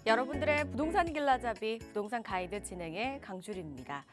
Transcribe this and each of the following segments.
여러분들의 부동산 길라잡이 부동산 가이드 진행의 강주리입니다.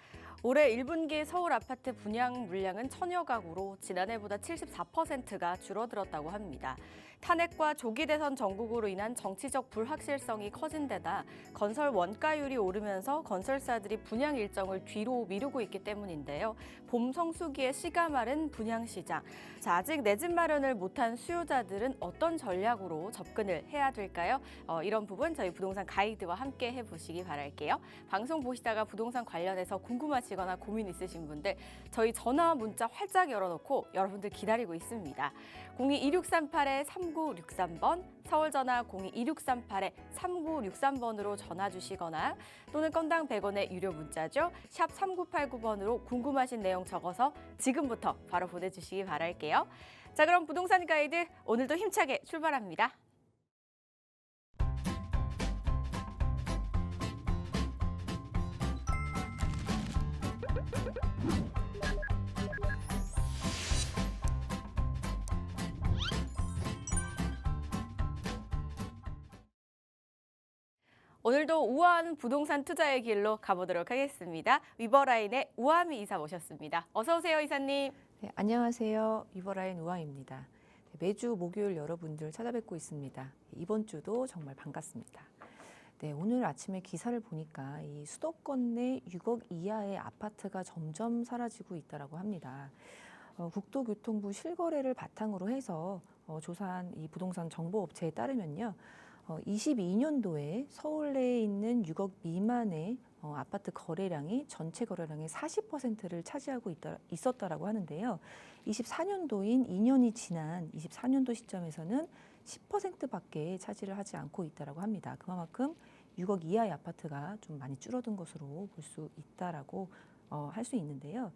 올해 1분기 서울 아파트 분양 물량은 천여 가구로 지난해보다 74%가 줄어들었다고 합니다. 탄핵과 조기 대선 전국으로 인한 정치적 불확실성이 커진 데다 건설 원가율이 오르면서 건설사들이 분양 일정을 뒤로 미루고 있기 때문인데요. 봄 성수기에 씨가 마른 분양 시장. 자, 아직 내 집 마련을 못한 수요자들은 어떤 전략으로 접근을 해야 될까요? 이런 부분 저희 부동산 가이드와 함께 해보시기 바랄게요. 방송 보시다가 부동산 관련해서 궁금하시거나 고민 있으신 분들 저희 전화 문자 활짝 열어놓고 여러분들 기다리고 있습니다. 02-2638-3963번, 서울 전화 02-2638-3963번으로 전화 주시거나 또는 건당 100원의 유료 문자죠. 샵 3989번으로 궁금하신 내용 적어서 지금부터 바로 보내주시기 바랄게요. 자, 그럼 부동산 가이드 오늘도 힘차게 출발합니다. 오늘도 우아한 부동산 투자의 길로 가보도록 하겠습니다. 위버라인의 우아미 이사 모셨습니다. 어서 오세요, 이사님. 네, 안녕하세요. 위버라인 우아입니다. 매주 목요일 여러분들 찾아뵙고 있습니다. 이번 주도 정말 반갑습니다. 네, 오늘 아침에 기사를 보니까 이 수도권 내 6억 이하의 아파트가 점점 사라지고 있다고 합니다. 국토교통부 실거래를 바탕으로 해서 조사한 이 부동산 정보업체에 따르면요. 22년도에 서울 내에 있는 6억 미만의 아파트 거래량이 전체 거래량의 40%를 차지하고 있었다라고 하는데요. 24년도인 2년이 지난 24년도 시점에서는 10%밖에 차지를 하지 않고 있다라고 합니다. 그만큼 6억 이하의 아파트가 좀 많이 줄어든 것으로 볼 수 있다라고 할 수 있는데요.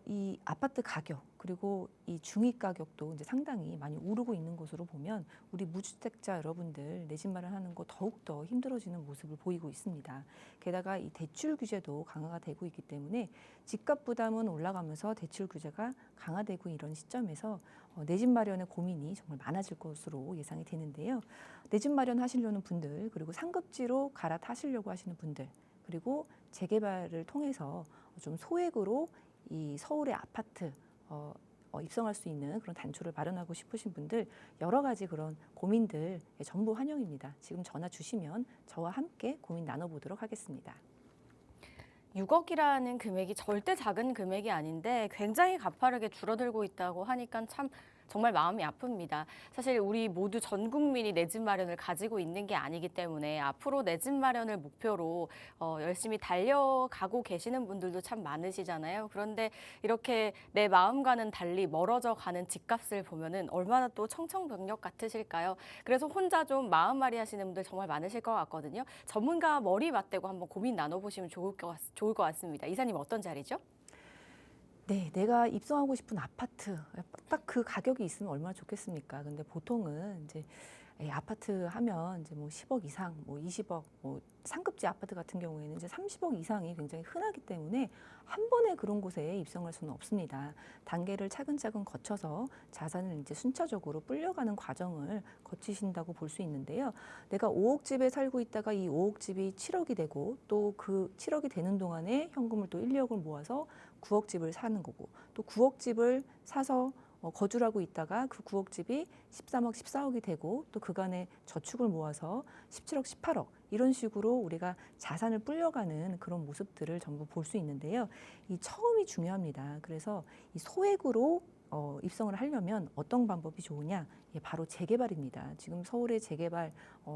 이 아파트 가격 그리고 이 중위 가격도 이제 상당히 많이 오르고 있는 것으로 보면 우리 무주택자 여러분들 내 집 마련하는 거 더욱더 힘들어지는 모습을 보이고 있습니다. 게다가 이 대출 규제도 강화가 되고 있기 때문에 집값 부담은 올라가면서 대출 규제가 강화되고 이런 시점에서 내 집 마련의 고민이 정말 많아질 것으로 예상이 되는데요. 내 집 마련 하시려는 분들 그리고 상급지로 갈아타시려고 하시는 분들 그리고 재개발을 통해서 좀 소액으로 이 서울의 아파트 입성할 수 있는 그런 단초를 마련하고 싶으신 분들 여러 가지 그런 고민들 전부 환영입니다. 지금 전화 주시면 저와 함께 고민 나눠보도록 하겠습니다. 6억이라는 금액이 절대 작은 금액이 아닌데 굉장히 가파르게 줄어들고 있다고 하니까 참 정말 마음이 아픕니다. 사실 우리 모두 전 국민이 내 집 마련을 가지고 있는 게 아니기 때문에 앞으로 내 집 마련을 목표로 열심히 달려가고 계시는 분들도 참 많으시잖아요. 그런데 이렇게 내 마음과는 달리 멀어져 가는 집값을 보면은 얼마나 또 청천벽력 같으실까요? 그래서 혼자 좀 마음앓이 하시는 분들 정말 많으실 것 같거든요. 전문가 머리 맞대고 한번 고민 나눠보시면 좋을 것 같습니다. 이사님 어떤 자리죠? 네, 내가 입성하고 싶은 아파트 딱 그 가격이 있으면 얼마나 좋겠습니까? 근데 보통은 이제 아파트 하면 이제 뭐 10억 이상, 뭐 20억, 뭐 상급지 아파트 같은 경우에는 이제 30억 이상이 굉장히 흔하기 때문에 한 번에 그런 곳에 입성할 수는 없습니다. 단계를 차근차근 거쳐서 자산을 이제 순차적으로 불려가는 과정을 거치신다고 볼 수 있는데요. 내가 5억 집에 살고 있다가 이 5억 집이 7억이 되고 또 그 7억이 되는 동안에 현금을 또 1, 2억을 모아서 9억 집을 사는 거고 또 9억 집을 사서 거주를 하고 있다가 그 9억 집이 13억, 14억이 되고 또 그간에 저축을 모아서 17억, 18억 이런 식으로 우리가 자산을 불려가는 그런 모습들을 전부 볼 수 있는데요. 이 처음이 중요합니다. 그래서 이 소액으로 입성을 하려면 어떤 방법이 좋으냐? 예, 바로 재개발입니다. 지금 서울의 재개발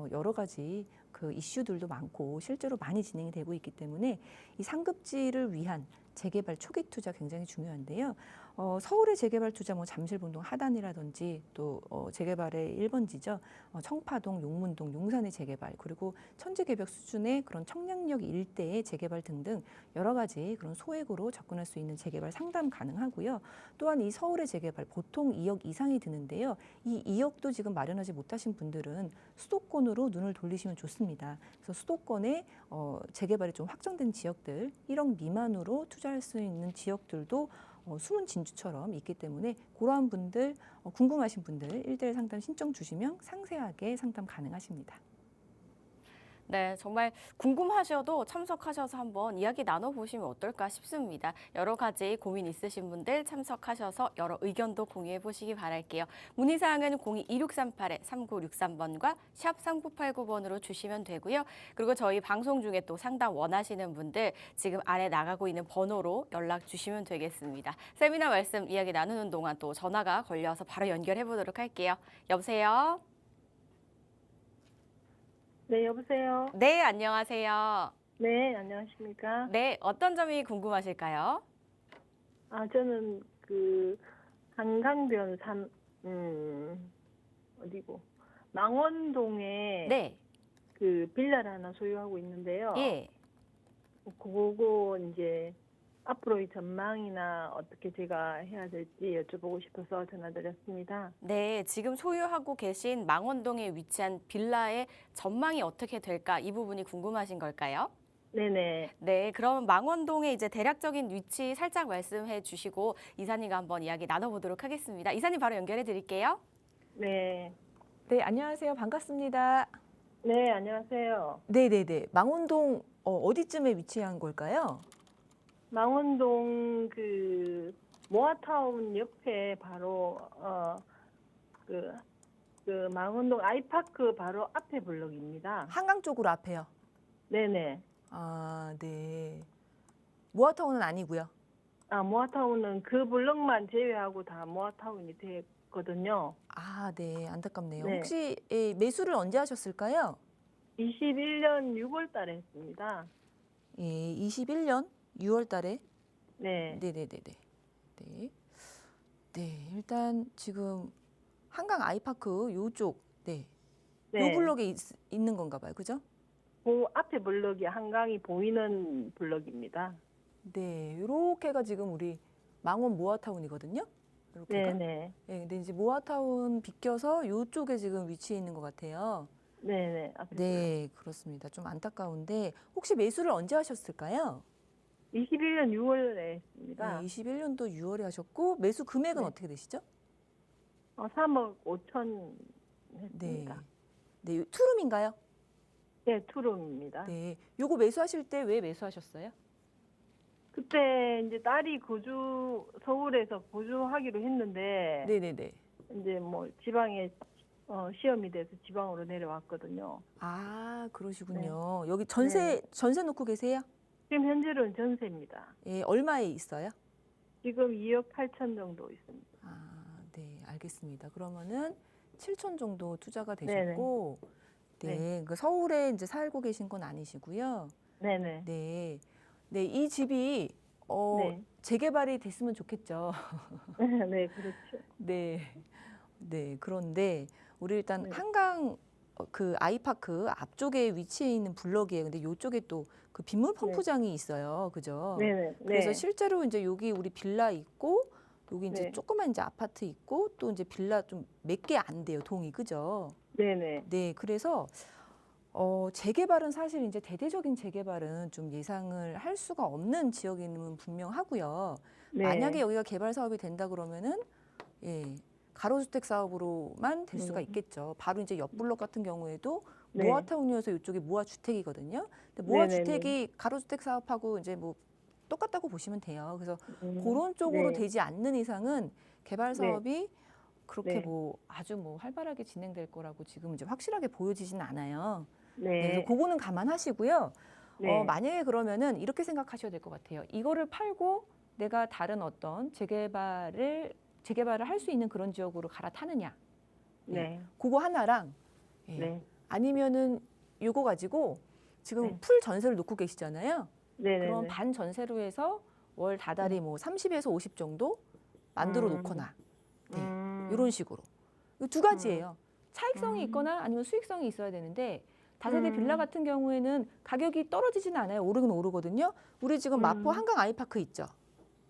여러 가지 그 이슈들도 많고 실제로 많이 진행이 되고 있기 때문에 이 상급지를 위한 재개발 초기 투자 굉장히 중요한데요. 서울의 재개발 투자 뭐 잠실본동 하단이라든지 또 재개발의 1번지죠. 청파동, 용문동, 용산의 재개발 그리고 천지개벽 수준의 그런 청량역 일대의 재개발 등등 여러 가지 그런 소액으로 접근할 수 있는 재개발 상담 가능하고요. 또한 이 서울의 재개발 보통 2억 이상이 드는데요. 이 2억도 지금 마련하지 못하신 분들은 수도권으로 눈을 돌리시면 좋습니다. 그래서 수도권에 재개발이 좀 확정된 지역들 1억 미만으로 투자할 수 있는 지역들도 숨은 진주처럼 있기 때문에 그러한 분들 궁금하신 분들 1대1 상담 신청 주시면 상세하게 상담 가능하십니다. 네, 정말 궁금하셔도 참석하셔서 한번 이야기 나눠보시면 어떨까 싶습니다. 여러 가지 고민 있으신 분들 참석하셔서 여러 의견도 공유해 보시기 바랄게요. 문의사항은 02-2638-3963번과 샵 3989번으로 주시면 되고요. 그리고 저희 방송 중에 또 상담 원하시는 분들 지금 아래 나가고 있는 번호로 연락 주시면 되겠습니다. 세미나 말씀 이야기 나누는 동안 또 전화가 걸려서 바로 연결해 보도록 할게요. 여보세요? 네, 여보세요. 네, 안녕하세요. 네, 안녕하십니까? 네, 어떤 점이 궁금하실까요? 저는 한강변 어디고? 망원동에 네, 그 빌라를 하나 소유하고 있는데요. 예. 그거 이제 앞으로의 전망이나 어떻게 제가 해야 될지 여쭤보고 싶어서 전화드렸습니다. 네, 지금 소유하고 계신 망원동에 위치한 빌라의 전망이 어떻게 될까? 이 부분이 궁금하신 걸까요? 네네. 네, 그럼 망원동의 이제 대략적인 위치 살짝 말씀해 주시고 이사님과 한번 이야기 나눠보도록 하겠습니다. 이사님 바로 연결해 드릴게요. 네. 네, 안녕하세요. 반갑습니다. 네, 안녕하세요. 네네네. 망원동 어디쯤에 위치한 걸까요? 망원동 모아타운 옆에 바로 망원동 아이파크 바로 앞에 블럭입니다. 한강 쪽으로 앞에요. 네네. 아, 네. 모아타운은 아니고요. 모아타운은 그 블럭만 제외하고 다 모아타운이 됐거든요. 아, 네. 안타깝네요. 네. 혹시 매수를 언제 하셨을까요? 21년 6월 달에 했습니다. 예, 21년 6월 달에. 네. 네네네네. 네. 네, 일단 지금 한강 아이파크 요쪽, 네. 네. 요 블럭에 있는 건가 봐요. 그죠? 그 앞에 블럭이 한강이 보이는 블럭입니다. 네, 요렇게가 지금 우리 망원 모아타운이거든요. 요렇게가. 네네. 네, 근데 이제 모아타운 비껴서 요쪽에 지금 위치해 있는 것 같아요. 네네. 앞에 네, 그렇습니다. 좀 안타까운데 혹시 매수를 언제 하셨을까요? 21년 6월에 했습니다. 네, 21년도 6월에 하셨고 매수 금액은 네. 어떻게 되시죠? 3억 5천 네. 했습니다. 네, 투룸인가요? 네, 투룸입니다. 네. 요거 매수하실 때 왜 매수하셨어요? 그때 이제 딸이 서울에서 거주하기로 했는데 네네네. 이제 뭐 지방에 시험이 돼서 지방으로 내려왔거든요. 아, 그러시군요. 여기 전세 놓고 계세요? 지금 현재로는 전세입니다. 예, 얼마에 있어요? 지금 2억 8천 정도 있습니다. 아, 네, 알겠습니다. 그러면은 7천 정도 투자가 네네. 되셨고, 네, 그 서울에 이제 살고 계신 건 아니시고요. 네네. 네, 네, 이 집이 네. 재개발이 됐으면 좋겠죠. 네, 그렇죠. 네, 네. 그런데 우리 일단 네. 한강 그 아이파크 앞쪽에 위치해 있는 블럭이에요. 근데 이쪽에 또 그 빗물 펌프장이 있어요. 그죠? 네네. 그래서 네. 실제로 이제 여기 우리 빌라 있고 여기 이제 네. 조그만 이제 아파트 있고 또 이제 빌라 좀 몇 개 안 돼요. 동이. 그죠? 네네. 네. 그래서 재개발은 사실 이제 대대적인 재개발은 좀 예상을 할 수가 없는 지역임은 분명하고요. 네. 만약에 여기가 개발 사업이 된다 그러면은 예. 가로주택 사업으로만 될 수가 있겠죠. 바로 이제 옆 블록 같은 경우에도 네. 모아타운이어서 이쪽이 모아주택이거든요. 근데 모아주택이 가로주택 사업하고 이제 뭐 똑같다고 보시면 돼요. 그래서 그런 쪽으로 네. 되지 않는 이상은 개발 사업이 그렇게 네. 뭐 아주 뭐 활발하게 진행될 거라고 지금 이제 확실하게 보여지진 않아요. 네. 네, 그래서 그거는 감안하시고요. 네. 만약에 그러면은 이렇게 생각하셔야 될 것 같아요. 이거를 팔고 내가 다른 어떤 재개발을 할 수 있는 그런 지역으로 갈아타느냐. 네. 그거 하나랑 네. 아니면은 이거 가지고 지금 네. 풀 전세를 놓고 계시잖아요. 네네. 그럼 반 전세로 해서 월 다달이 뭐 30에서 50 정도 만들어 놓거나 이런 식으로. 이 두 가지예요. 차익성이 있거나 아니면 수익성이 있어야 되는데 다세대 빌라 같은 경우에는 가격이 떨어지지는 않아요. 오르긴 오르거든요. 우리 지금 마포 한강 아이파크 있죠.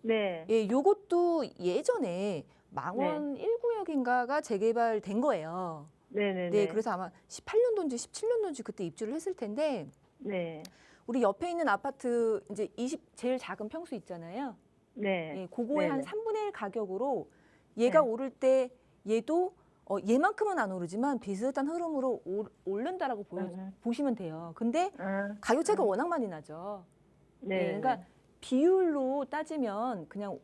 네. 예, 요것도 예전에 망원 1구역인가가 재개발된 거예요. 네네네. 네, 그래서 아마 18년도인지 17년도인지 그때 입주를 했을 텐데 네. 우리 옆에 있는 아파트 이제 제일 작은 평수 있잖아요. 네. 예, 그거의 한 네네. 3분의 1 가격으로 얘가 네. 오를 때 얘도 얘만큼은 안 오르지만 비슷한 흐름으로 오른다라고 보시면 돼요. 근데 가격 차이가 워낙 많이 나죠. 네. 그러니까 비율로 따지면 그냥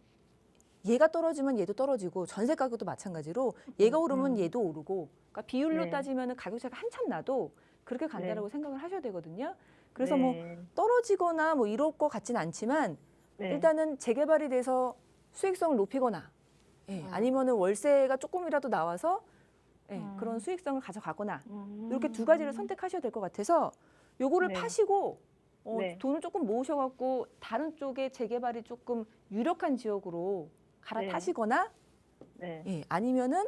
얘가 떨어지면 얘도 떨어지고 전세 가격도 마찬가지로 얘가 오르면 얘도 오르고, 그러니까 비율로 네. 따지면 가격 차이가 한참 나도 그렇게 간다라고 생각을 하셔야 되거든요. 그래서 네. 뭐 떨어지거나 뭐 이럴 것 같지는 않지만 네. 일단은 재개발이 돼서 수익성을 높이거나 아니면은 월세가 조금이라도 나와서 그런 수익성을 가져가거나 이렇게 두 가지를 선택하셔야 될 것 같아서 요거를 네. 파시고 네. 돈을 조금 모으셔갖고 다른 쪽에 재개발이 조금 유력한 지역으로 갈아타시거나 네. 아니면은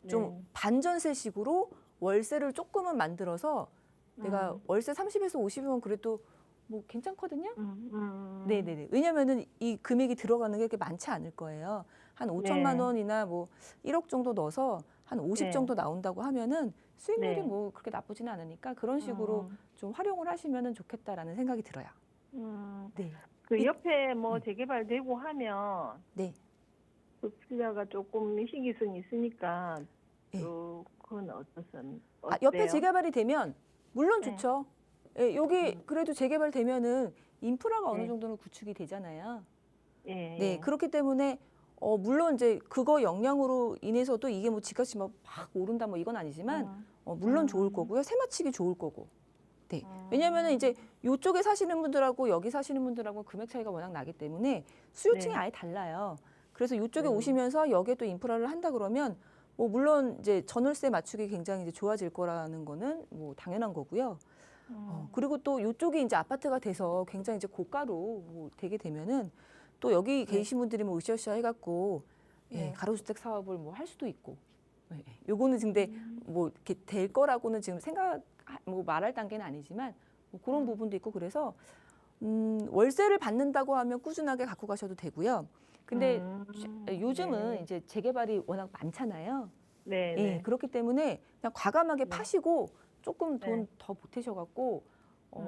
좀 네. 반전세식으로 월세를 조금은 만들어서 내가 월세 30에서 50이면 그래도 뭐 괜찮거든요. 네네네. 왜냐면은 이 금액이 들어가는 게 그렇게 많지 않을 거예요. 한 5천만 네. 원이나 뭐 1억 정도 넣어서 한 50 네. 정도 나온다고 하면은 수익률이 네. 뭐 그렇게 나쁘지는 않으니까 그런 식으로 좀 활용을 하시면은 좋겠다라는 생각이 들어요. 네. 그 옆에 뭐 재개발되고 하면 네. 그 투자가 조금 시기성이 있으니까 네. 또 그건 어떠세요? 옆에 재개발이 되면 물론 네. 좋죠. 여기 그래도 재개발되면은 인프라가 어느 네. 정도는 구축이 되잖아요. 예. 네, 그렇기 때문에 물론 이제 그거 영향으로 인해서도 이게 뭐 집값이 막 오른다 뭐 이건 아니지만 물론 좋을 거고요. 세마치기 좋을 거고. 네. 왜냐면은 이제 요쪽에 사시는 분들하고 여기 사시는 분들하고 금액 차이가 워낙 나기 때문에 수요층이 네. 아예 달라요. 그래서 요쪽에 네. 오시면서 여기에 또 인프라를 한다 그러면 뭐 물론 이제 전월세 맞추기 굉장히 이제 좋아질 거라는 거는 뭐 당연한 거고요. 그리고 또 요쪽이 이제 아파트가 돼서 굉장히 이제 고가로 뭐 되게 되면은 또 여기 계신 분들이 뭐 으쌰으쌰 해갖고 네. 가로주택 사업을 뭐 할 수도 있고. 요거는 근데 뭐 이렇게 될 거라고는 지금 뭐 말할 단계는 아니지만 뭐 그런 부분도 있고 그래서 월세를 받는다고 하면 꾸준하게 갖고 가셔도 되고요. 근데 요즘은 네. 이제 재개발이 워낙 많잖아요. 네. 예, 그렇기 때문에 그냥 과감하게 네. 파시고 조금 돈 네. 더 보태셔갖고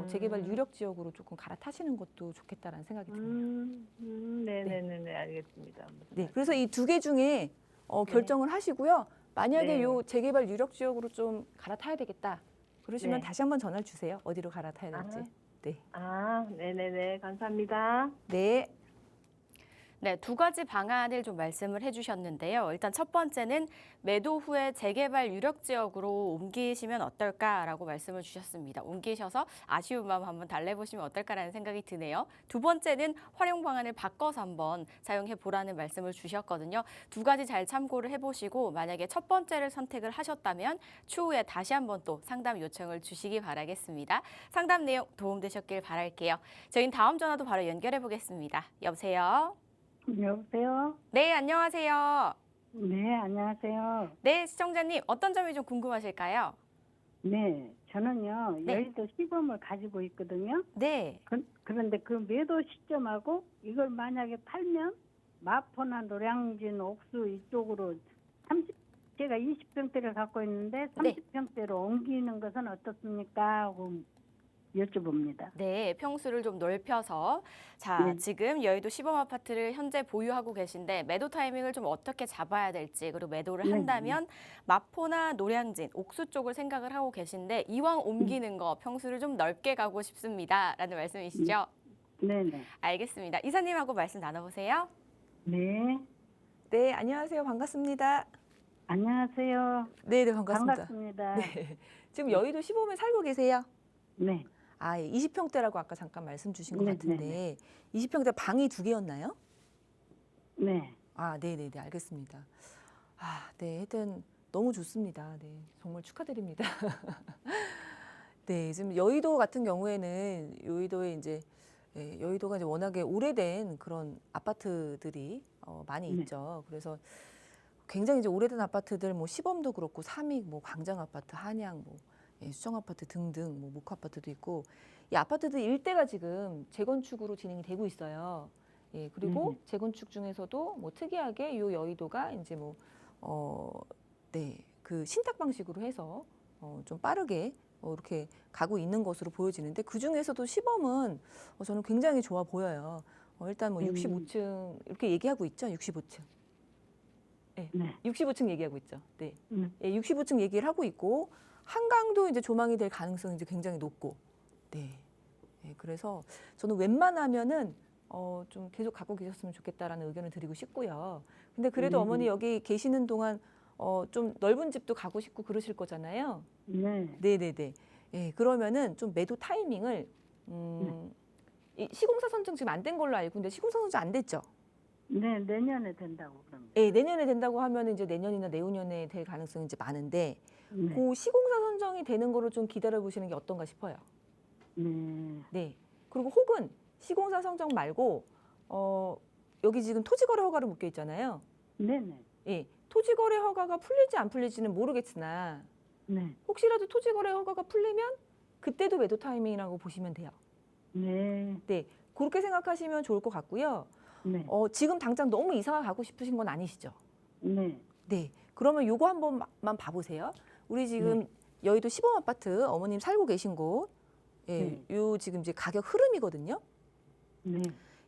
재개발 유력 지역으로 조금 갈아타시는 것도 좋겠다라는 생각이 드네요. 네네네. 알겠습니다. 무슨 네, 그래서 이 두 개 중에 결정을 하시고요. 만약에 네. 요 재개발 유력 지역으로 좀 갈아타야 되겠다. 그러시면 네. 다시 한번 전화를 주세요. 어디로 갈아타야 될지. 네. 네네네. 감사합니다. 네. 네, 두 가지 방안을 좀 말씀을 해주셨는데요. 일단 첫 번째는 매도 후에 재개발 유력 지역으로 옮기시면 어떨까라고 말씀을 주셨습니다. 옮기셔서 아쉬운 마음 한번 달래보시면 어떨까라는 생각이 드네요. 두 번째는 활용 방안을 바꿔서 한번 사용해 보라는 말씀을 주셨거든요. 두 가지 잘 참고를 해보시고 만약에 첫 번째를 선택을 하셨다면 추후에 다시 한번 또 상담 요청을 주시기 바라겠습니다. 상담 내용 도움되셨길 바랄게요. 저희는 다음 전화도 바로 연결해 보겠습니다. 여보세요? 여보세요? 네, 안녕하세요. 네, 안녕하세요. 네, 시청자님 어떤 점이 좀 궁금하실까요? 네, 저는요, 네. 여의도 시범을 가지고 있거든요. 네, 그런데 그 매도 시점하고 이걸 만약에 팔면 마포나 노량진, 옥수 이쪽으로 제가 20평대를 갖고 있는데 네. 30평대로 옮기는 것은 어떻습니까? 하고 여쭤봅니다. 네, 평수를 좀 넓혀서 자, 네. 지금 여의도 시범 아파트를 현재 보유하고 계신데 매도 타이밍을 좀 어떻게 잡아야 될지 그리고 매도를 네. 한다면 마포나 노량진, 옥수 쪽을 생각을 하고 계신데 이왕 옮기는 거 평수를 좀 넓게 가고 싶습니다라는 말씀이시죠? 네네. 알겠습니다. 이사님하고 말씀 나눠보세요. 네. 네, 안녕하세요. 반갑습니다. 안녕하세요. 네, 네, 반갑습니다. 반갑습니다. 네. 지금 여의도 시범에 살고 계세요? 네. 20평대라고 아까 잠깐 말씀 주신 것 네, 같은데 네, 20평대 방이 2개였나요? 네. 네네네, 알겠습니다. 네, 하여튼 너무 좋습니다. 네, 정말 축하드립니다. 네, 지금 여의도 같은 경우에는 여의도에 이제 여의도가 이제 워낙에 오래된 그런 아파트들이 많이 네. 있죠. 그래서 굉장히 이제 오래된 아파트들, 뭐 시범도 그렇고 삼익, 뭐 광장 아파트, 한양, 뭐 수정 아파트 등등, 뭐 목화 아파트도 있고 이 아파트들 일대가 지금 재건축으로 진행이 되고 있어요. 예, 그리고 재건축 중에서도 뭐 특이하게 요 여의도가 이제 그 신탁 방식으로 해서 좀 빠르게 이렇게 가고 있는 것으로 보여지는데 그 중에서도 시범은 저는 굉장히 좋아 보여요. 일단 뭐 65층 이렇게 얘기하고 있죠, 65층. 네. 네. 65층 얘기하고 있죠. 네. 네. 예, 65층 얘기를 하고 있고 한강도 이제 조망이 될 가능성이 이제 굉장히 높고, 네. 예, 그래서 저는 웬만하면은 좀 계속 갖고 계셨으면 좋겠다라는 의견을 드리고 싶고요. 근데 그래도 어머니 여기 계시는 동안 좀 넓은 집도 가고 싶고 그러실 거잖아요. 네. 네네네. 예, 그러면은 좀 매도 타이밍을 이 시공사 선정 지금 안 된 걸로 알고 있는데 시공사 선정 안 됐죠? 네, 내년에 된다고 그럽니다. 예, 내년에 된다고 하면 이제 내년이나 내후년에 될 가능성이 이제 많은데 네. 그 시공사 선정이 되는 거를 좀 기다려 보시는 게 어떤가 싶어요. 네. 네. 그리고 혹은 시공사 선정 말고 여기 지금 토지거래 허가를 묶여 있잖아요. 네네. 예, 토지거래 허가가 풀릴지 안 풀릴지는 모르겠으나 네. 혹시라도 토지거래 허가가 풀리면 그때도 매도 타이밍이라고 보시면 돼요. 네. 네, 그렇게 생각하시면 좋을 것 같고요. 네. 지금 당장 너무 이사가 가고 싶으신 건 아니시죠? 네. 네, 그러면 요거 한 번만 봐보세요. 우리 지금 여의도 시범 아파트 어머님 살고 계신 곳, 예, 요 지금 이제 가격 흐름이거든요. 네.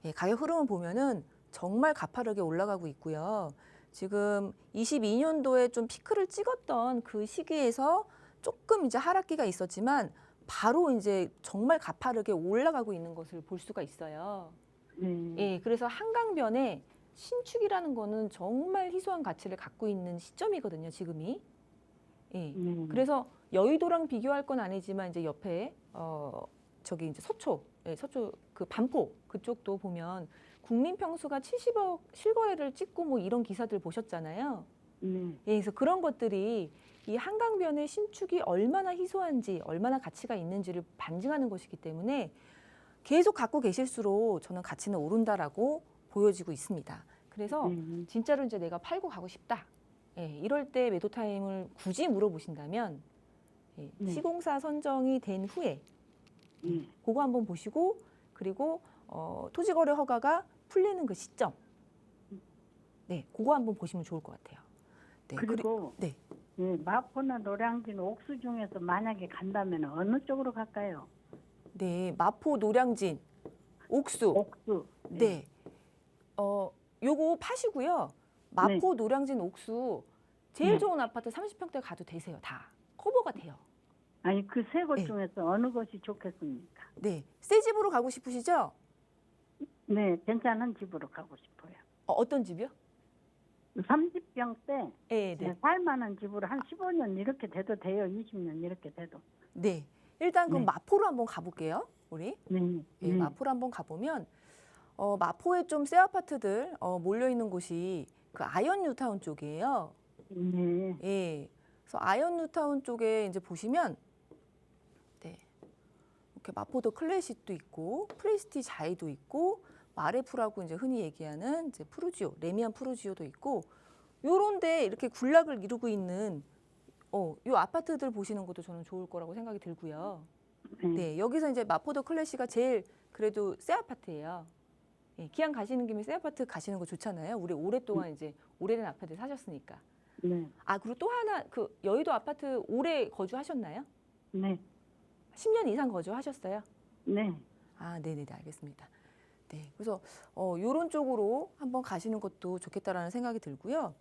예, 가격 흐름을 보면은 정말 가파르게 올라가고 있고요. 지금 22년도에 좀 피크를 찍었던 그 시기에서 조금 이제 하락기가 있었지만 바로 이제 정말 가파르게 올라가고 있는 것을 볼 수가 있어요. 네. 예, 그래서 한강변에 신축이라는 거는 정말 희소한 가치를 갖고 있는 시점이거든요, 지금이. 예. 그래서 여의도랑 비교할 건 아니지만 이제 옆에 저기 이제 서초, 예, 서초 그 반포 그쪽도 보면 국민 평수가 70억 실거래를 찍고 뭐 이런 기사들 보셨잖아요. 네. 예, 그래서 그런 것들이 이 한강변의 신축이 얼마나 희소한지, 얼마나 가치가 있는지를 반증하는 것이기 때문에 계속 갖고 계실수록 저는 가치는 오른다라고 보여지고 있습니다. 그래서 진짜로 이제 내가 팔고 가고 싶다. 예, 이럴 때 매도 타임을 굳이 물어보신다면 예, 시공사 선정이 된 후에 그거 한번 보시고 그리고 토지거래 허가가 풀리는 그 시점, 네, 그거 한번 보시면 좋을 것 같아요. 네, 그리고 네. 네, 마포나 노량진, 옥수 중에서 만약에 간다면 어느 쪽으로 갈까요? 네, 마포, 노량진, 옥수. 옥수. 네. 요거 파시고요. 마포, 노량진, 옥수 제일 좋은 아파트 30평대 가도 되세요. 다 커버가 돼요. 아니 그 세 곳 네. 중에서 어느 곳이 좋겠습니까? 네, 새 집으로 가고 싶으시죠? 네, 괜찮은 집으로 가고 싶어요. 어떤 집이요? 30평대 네, 네. 살만한 집으로 한 15년 이렇게 돼도 돼요. 20년 이렇게 돼도. 네. 일단 그럼 네. 마포로 한번 가볼게요. 우리. 네. 예, 마포로 한번 가보면 마포에 좀 새 아파트들 몰려 있는 곳이 그 아이언 뉴타운 쪽이에요. 네. 예. 그래서 아이언 뉴타운 쪽에 이제 보시면 네. 이렇게 마포도 클래식도 있고 프레스티 자이도 있고 마레프라고 이제 흔히 얘기하는 이제 푸르지오, 레미안 푸르지오도 있고 요런데 이렇게 군락을 이루고 있는 요 아파트들 보시는 것도 저는 좋을 거라고 생각이 들고요. 네, 여기서 이제 마포도 클래시가 제일 그래도 새 아파트예요. 예, 기왕 가시는 김에 새 아파트 가시는 거 좋잖아요. 우리 오랫동안 이제 오래된 아파트 사셨으니까. 네. 아, 그리고 또 하나 그 여의도 아파트 오래 거주하셨나요? 네. 10년 이상 거주하셨어요? 네. 아, 네네, 알겠습니다. 네, 그래서 요런 쪽으로 한번 가시는 것도 좋겠다라는 생각이 들고요.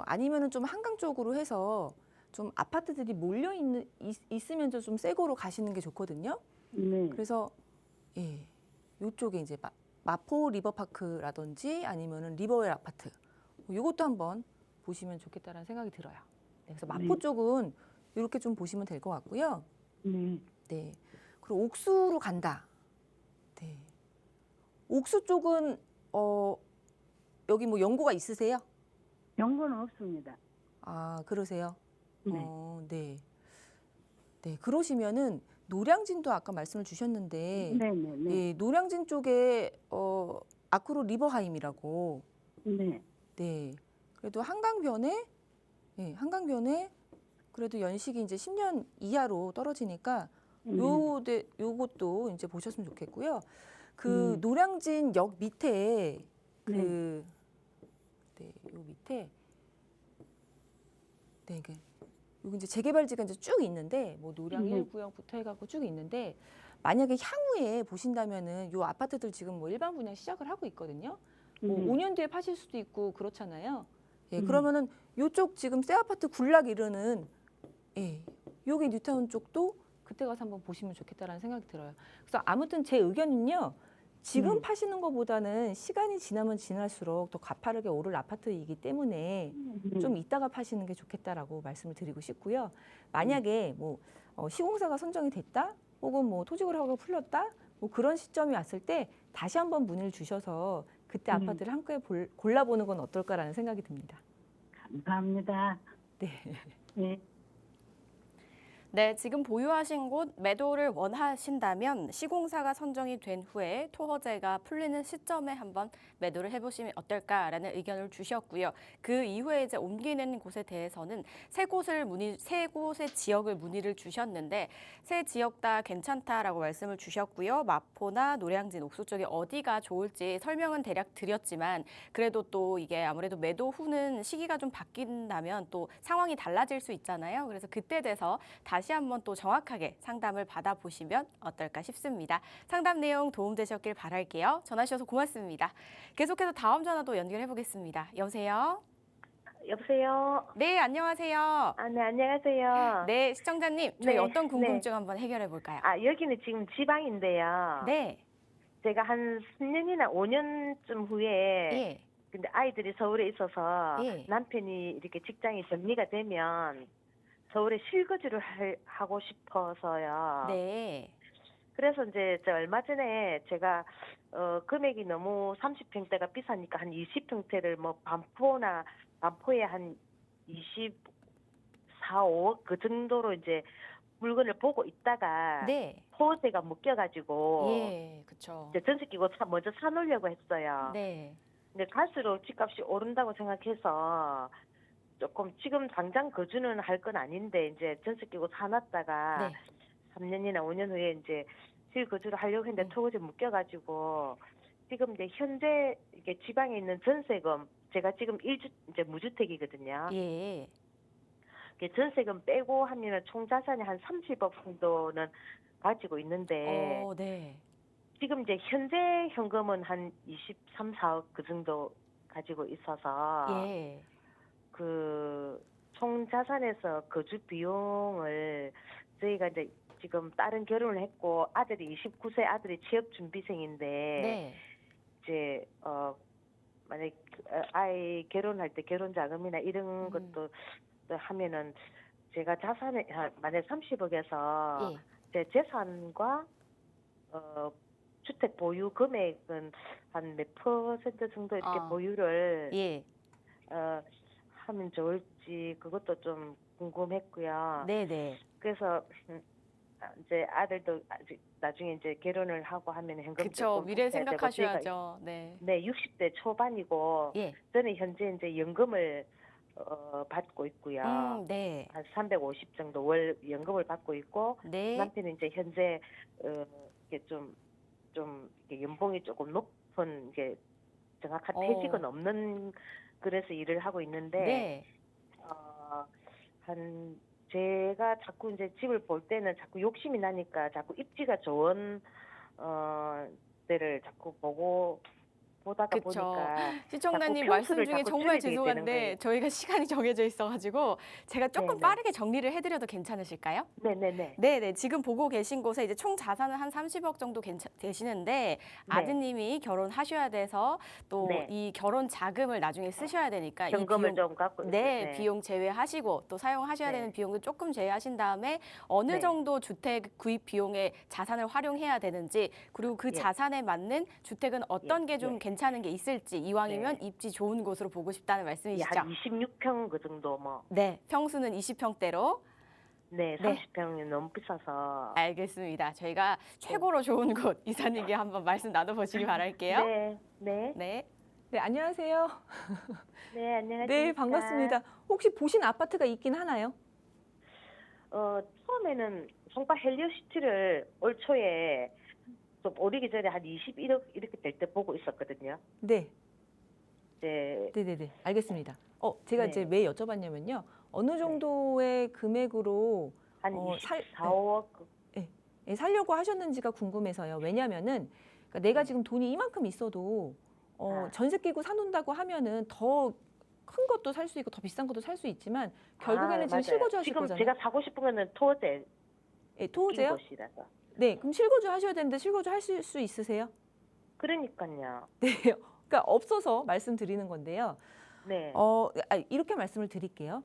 아니면은 좀 한강 쪽으로 해서 좀 아파트들이 몰려 있으면서 좀 새 거로 가시는 게 좋거든요. 네. 그래서 예, 요쪽에 이제 마포 리버파크라든지 아니면은 리버웰 아파트 요것도 한번 보시면 좋겠다라는 생각이 들어요. 네, 그래서 마포 쪽은 이렇게 좀 보시면 될 것 같고요. 네. 네, 그리고 옥수로 간다. 네, 옥수 쪽은 여기 뭐 연고가 있으세요? 연고는 없습니다. 아, 그러세요? 네. 네. 네, 그러시면은 노량진도 아까 말씀을 주셨는데 네. 네. 네. 예, 노량진 쪽에 아크로 리버하임이라고 네. 네. 그래도 한강변에 예, 한강변에 그래도 연식이 이제 10년 이하로 떨어지니까 요것도 이제 보셨으면 좋겠고요. 그 노량진 역 밑에 그 네, 요 밑에 네, 여기 이제 재개발지가 이제 쭉 있는데 뭐 노량 1구역부터 해갖고 쭉 있는데 만약에 향후에 보신다면은 요 아파트들 지금 뭐 일반 분양 시작을 하고 있거든요. 뭐 5년 뒤에 파실 수도 있고 그렇잖아요. 예, 그러면은 요쪽 지금 새 아파트 군락 이르는 예, 여기 뉴타운 쪽도 그때 가서 한번 보시면 좋겠다라는 생각이 들어요. 그래서 아무튼 제 의견은요. 지금 파시는 것보다는 시간이 지나면 지날수록 더 가파르게 오를 아파트이기 때문에 좀 이따가 파시는 게 좋겠다라고 말씀을 드리고 싶고요. 만약에 뭐 시공사가 선정이 됐다, 혹은 뭐 토지거래허가가 풀렸다, 뭐 그런 시점이 왔을 때 다시 한번 문의를 주셔서 그때 아파트를 한꺼에 골라보는 건 어떨까라는 생각이 듭니다. 감사합니다. 네. 네. 네, 지금 보유하신 곳 매도를 원하신다면 시공사가 선정이 된 후에 토허제가 풀리는 시점에 한번 매도를 해보시면 어떨까라는 의견을 주셨고요. 그 이후에 이제 옮기는 곳에 대해서는 세 곳의 지역을 문의를 주셨는데 세 지역 다 괜찮다라고 말씀을 주셨고요. 마포나 노량진, 옥수 쪽에 어디가 좋을지 설명은 대략 드렸지만 그래도 또 이게 아무래도 매도 후는 시기가 좀 바뀐다면 또 상황이 달라질 수 있잖아요. 그래서 그때 돼서 다시 한번 또 정확하게 상담을 받아보시면 어떨까 싶습니다. 상담 내용 도움되셨길 바랄게요. 전화 주셔서 고맙습니다. 계속해서 다음 전화도 연결해 보겠습니다. 여보세요? 여보세요. 네, 안녕하세요. 아, 네, 안녕하세요. 네, 시청자님, 저희 네, 어떤 궁금증 한번 해결해 볼까요? 아, 여기는 지금 지방인데요. 네, 제가 한 3년이나 5년쯤 후에, 예, 근데 아이들이 서울에 있어서 예. 남편이 이렇게 직장이 정리가 되면 서울에 실거주를 하고 싶어서요. 네, 그래서 이제 저 얼마 전에 제가 금액이 너무 30평대가 비싸니까 한 20평대를 뭐 반포에 한 24, 5억 그 정도로 이제 물건을 보고 있다가 네, 토지가 묶여가지고 예, 그쵸. 이제 전세 끼고 먼저 사놓으려고 했어요. 네, 근데 갈수록 집값이 오른다고 생각해서 조금 지금 당장 거주는 할 건 아닌데 이제 전세 끼고 사놨다가 네. 3년이나 5년 후에 이제 실거주를 하려고 했는데 토지 묶여가지고 지금 이제 현재 이게 지방에 있는 전세금 제가 지금 이제 무주택이거든요. 예, 이게 전세금 빼고 하면은 총 자산이 한 30억 정도는 가지고 있는데 네, 지금 이제 현재 현금은 한 23, 4억 그 정도 가지고 있어서 예, 그 총 자산에서 거주 비용을 저희가 이제 지금 딸은 결혼을 했고 아들이 29세 아들이 취업 준비생인데 네, 이제 만약 아이 결혼할 때 결혼 자금이나 이런 것도 하면은 제가 자산에 만약 30억에서 예, 제 재산과 주택 보유 금액은 한 몇 퍼센트 정도 이렇게 보유를 예, 하면 좋을지 그것도 좀 궁금했고요. 네, 네. 그래서 이제 아들도 아직 나중에 이제 결혼을 하고 하면 현금 그쵸, 조금 미래 붙여야 되고 저희가 생각하셔야죠. 네, 네, 60대 초반이고 예, 저는 현재 이제 연금을 받고 있고요. 네, 한 350 정도 월 연금을 받고 있고 네, 남편은 이제 현재 이게 좀 이렇게 연봉이 조금 높은 이게 정확한 퇴직은 없는 그래서 일을 하고 있는데 네, 한 제가 자꾸 이제 집을 볼 때는 자꾸 욕심이 나니까 자꾸 입지가 좋은 데를 자꾸 보다가 그쵸. 보니까 시청자님 자꾸 말씀 평수를 중에 자꾸 정말 줄이게 되는 죄송한데 거예요. 저희가 시간이 정해져 있어가지고 제가 조금 네네. 빠르게 정리를 해드려도 괜찮으실까요? 네네네. 네네. 지금 보고 계신 곳에 이제 총 자산은 한 30억 정도 되시는데 아드님이 결혼하셔야 돼서 또 네. 이 결혼 자금을 나중에 쓰셔야 되니까 이 현금을 비용, 좀 갖고 네, 있어요. 비용 제외하시고 또 사용하셔야 네. 되는 비용도 조금 제외하신 다음에 어느 네. 정도 주택 구입 비용에 자산을 활용해야 되는지 그리고 그 예. 자산에 맞는 주택은 어떤 게 좀 예. 괜찮은 게 있을지 이왕이면 네. 입지 좋은 곳으로 보고 싶다는 예, 말씀이시죠? 한 26평 그 정도 뭐. 네, 평수는 20평대로. 네, 네. 30평이 너무 비싸서. 알겠습니다. 저희가 최고로 좋은 곳 이사님께 한번 말씀 나눠보시기 바랄게요. 네, 네, 네. 네, 안녕하세요. 네, 안녕하십니까. 네, 반갑습니다. 혹시 보신 아파트가 있긴 하나요? 처음에는 송파 헬리오시티를 올 초에 좀 오르기 전에 한 21억 이렇게 될 때 보고 있었거든요. 네. 이제 네네네. 알겠습니다. 제가 네. 이제 왜 여쭤봤냐면요. 어느 정도의 금액으로 한 어, 24, 5억. 살려고 하셨는지가 궁금해서요. 왜냐면은 그러니까 내가 지금 돈이 이만큼 있어도 아. 전세 끼고 사놓는다고 하면은 더 큰 것도 살 수 있고 더 비싼 것도 살 수 있지만 결국에는 지금 맞아요. 실거주 하실 지금 거잖아요. 제가 사고 싶은 거는 토제 예, 토호제요? 것이라서. 네, 그럼 실거주 하셔야 되는데 실거주 하실 수 있으세요? 그러니까요. 네, 그러니까 없어서 말씀드리는 건데요. 네. 이렇게 말씀을 드릴게요.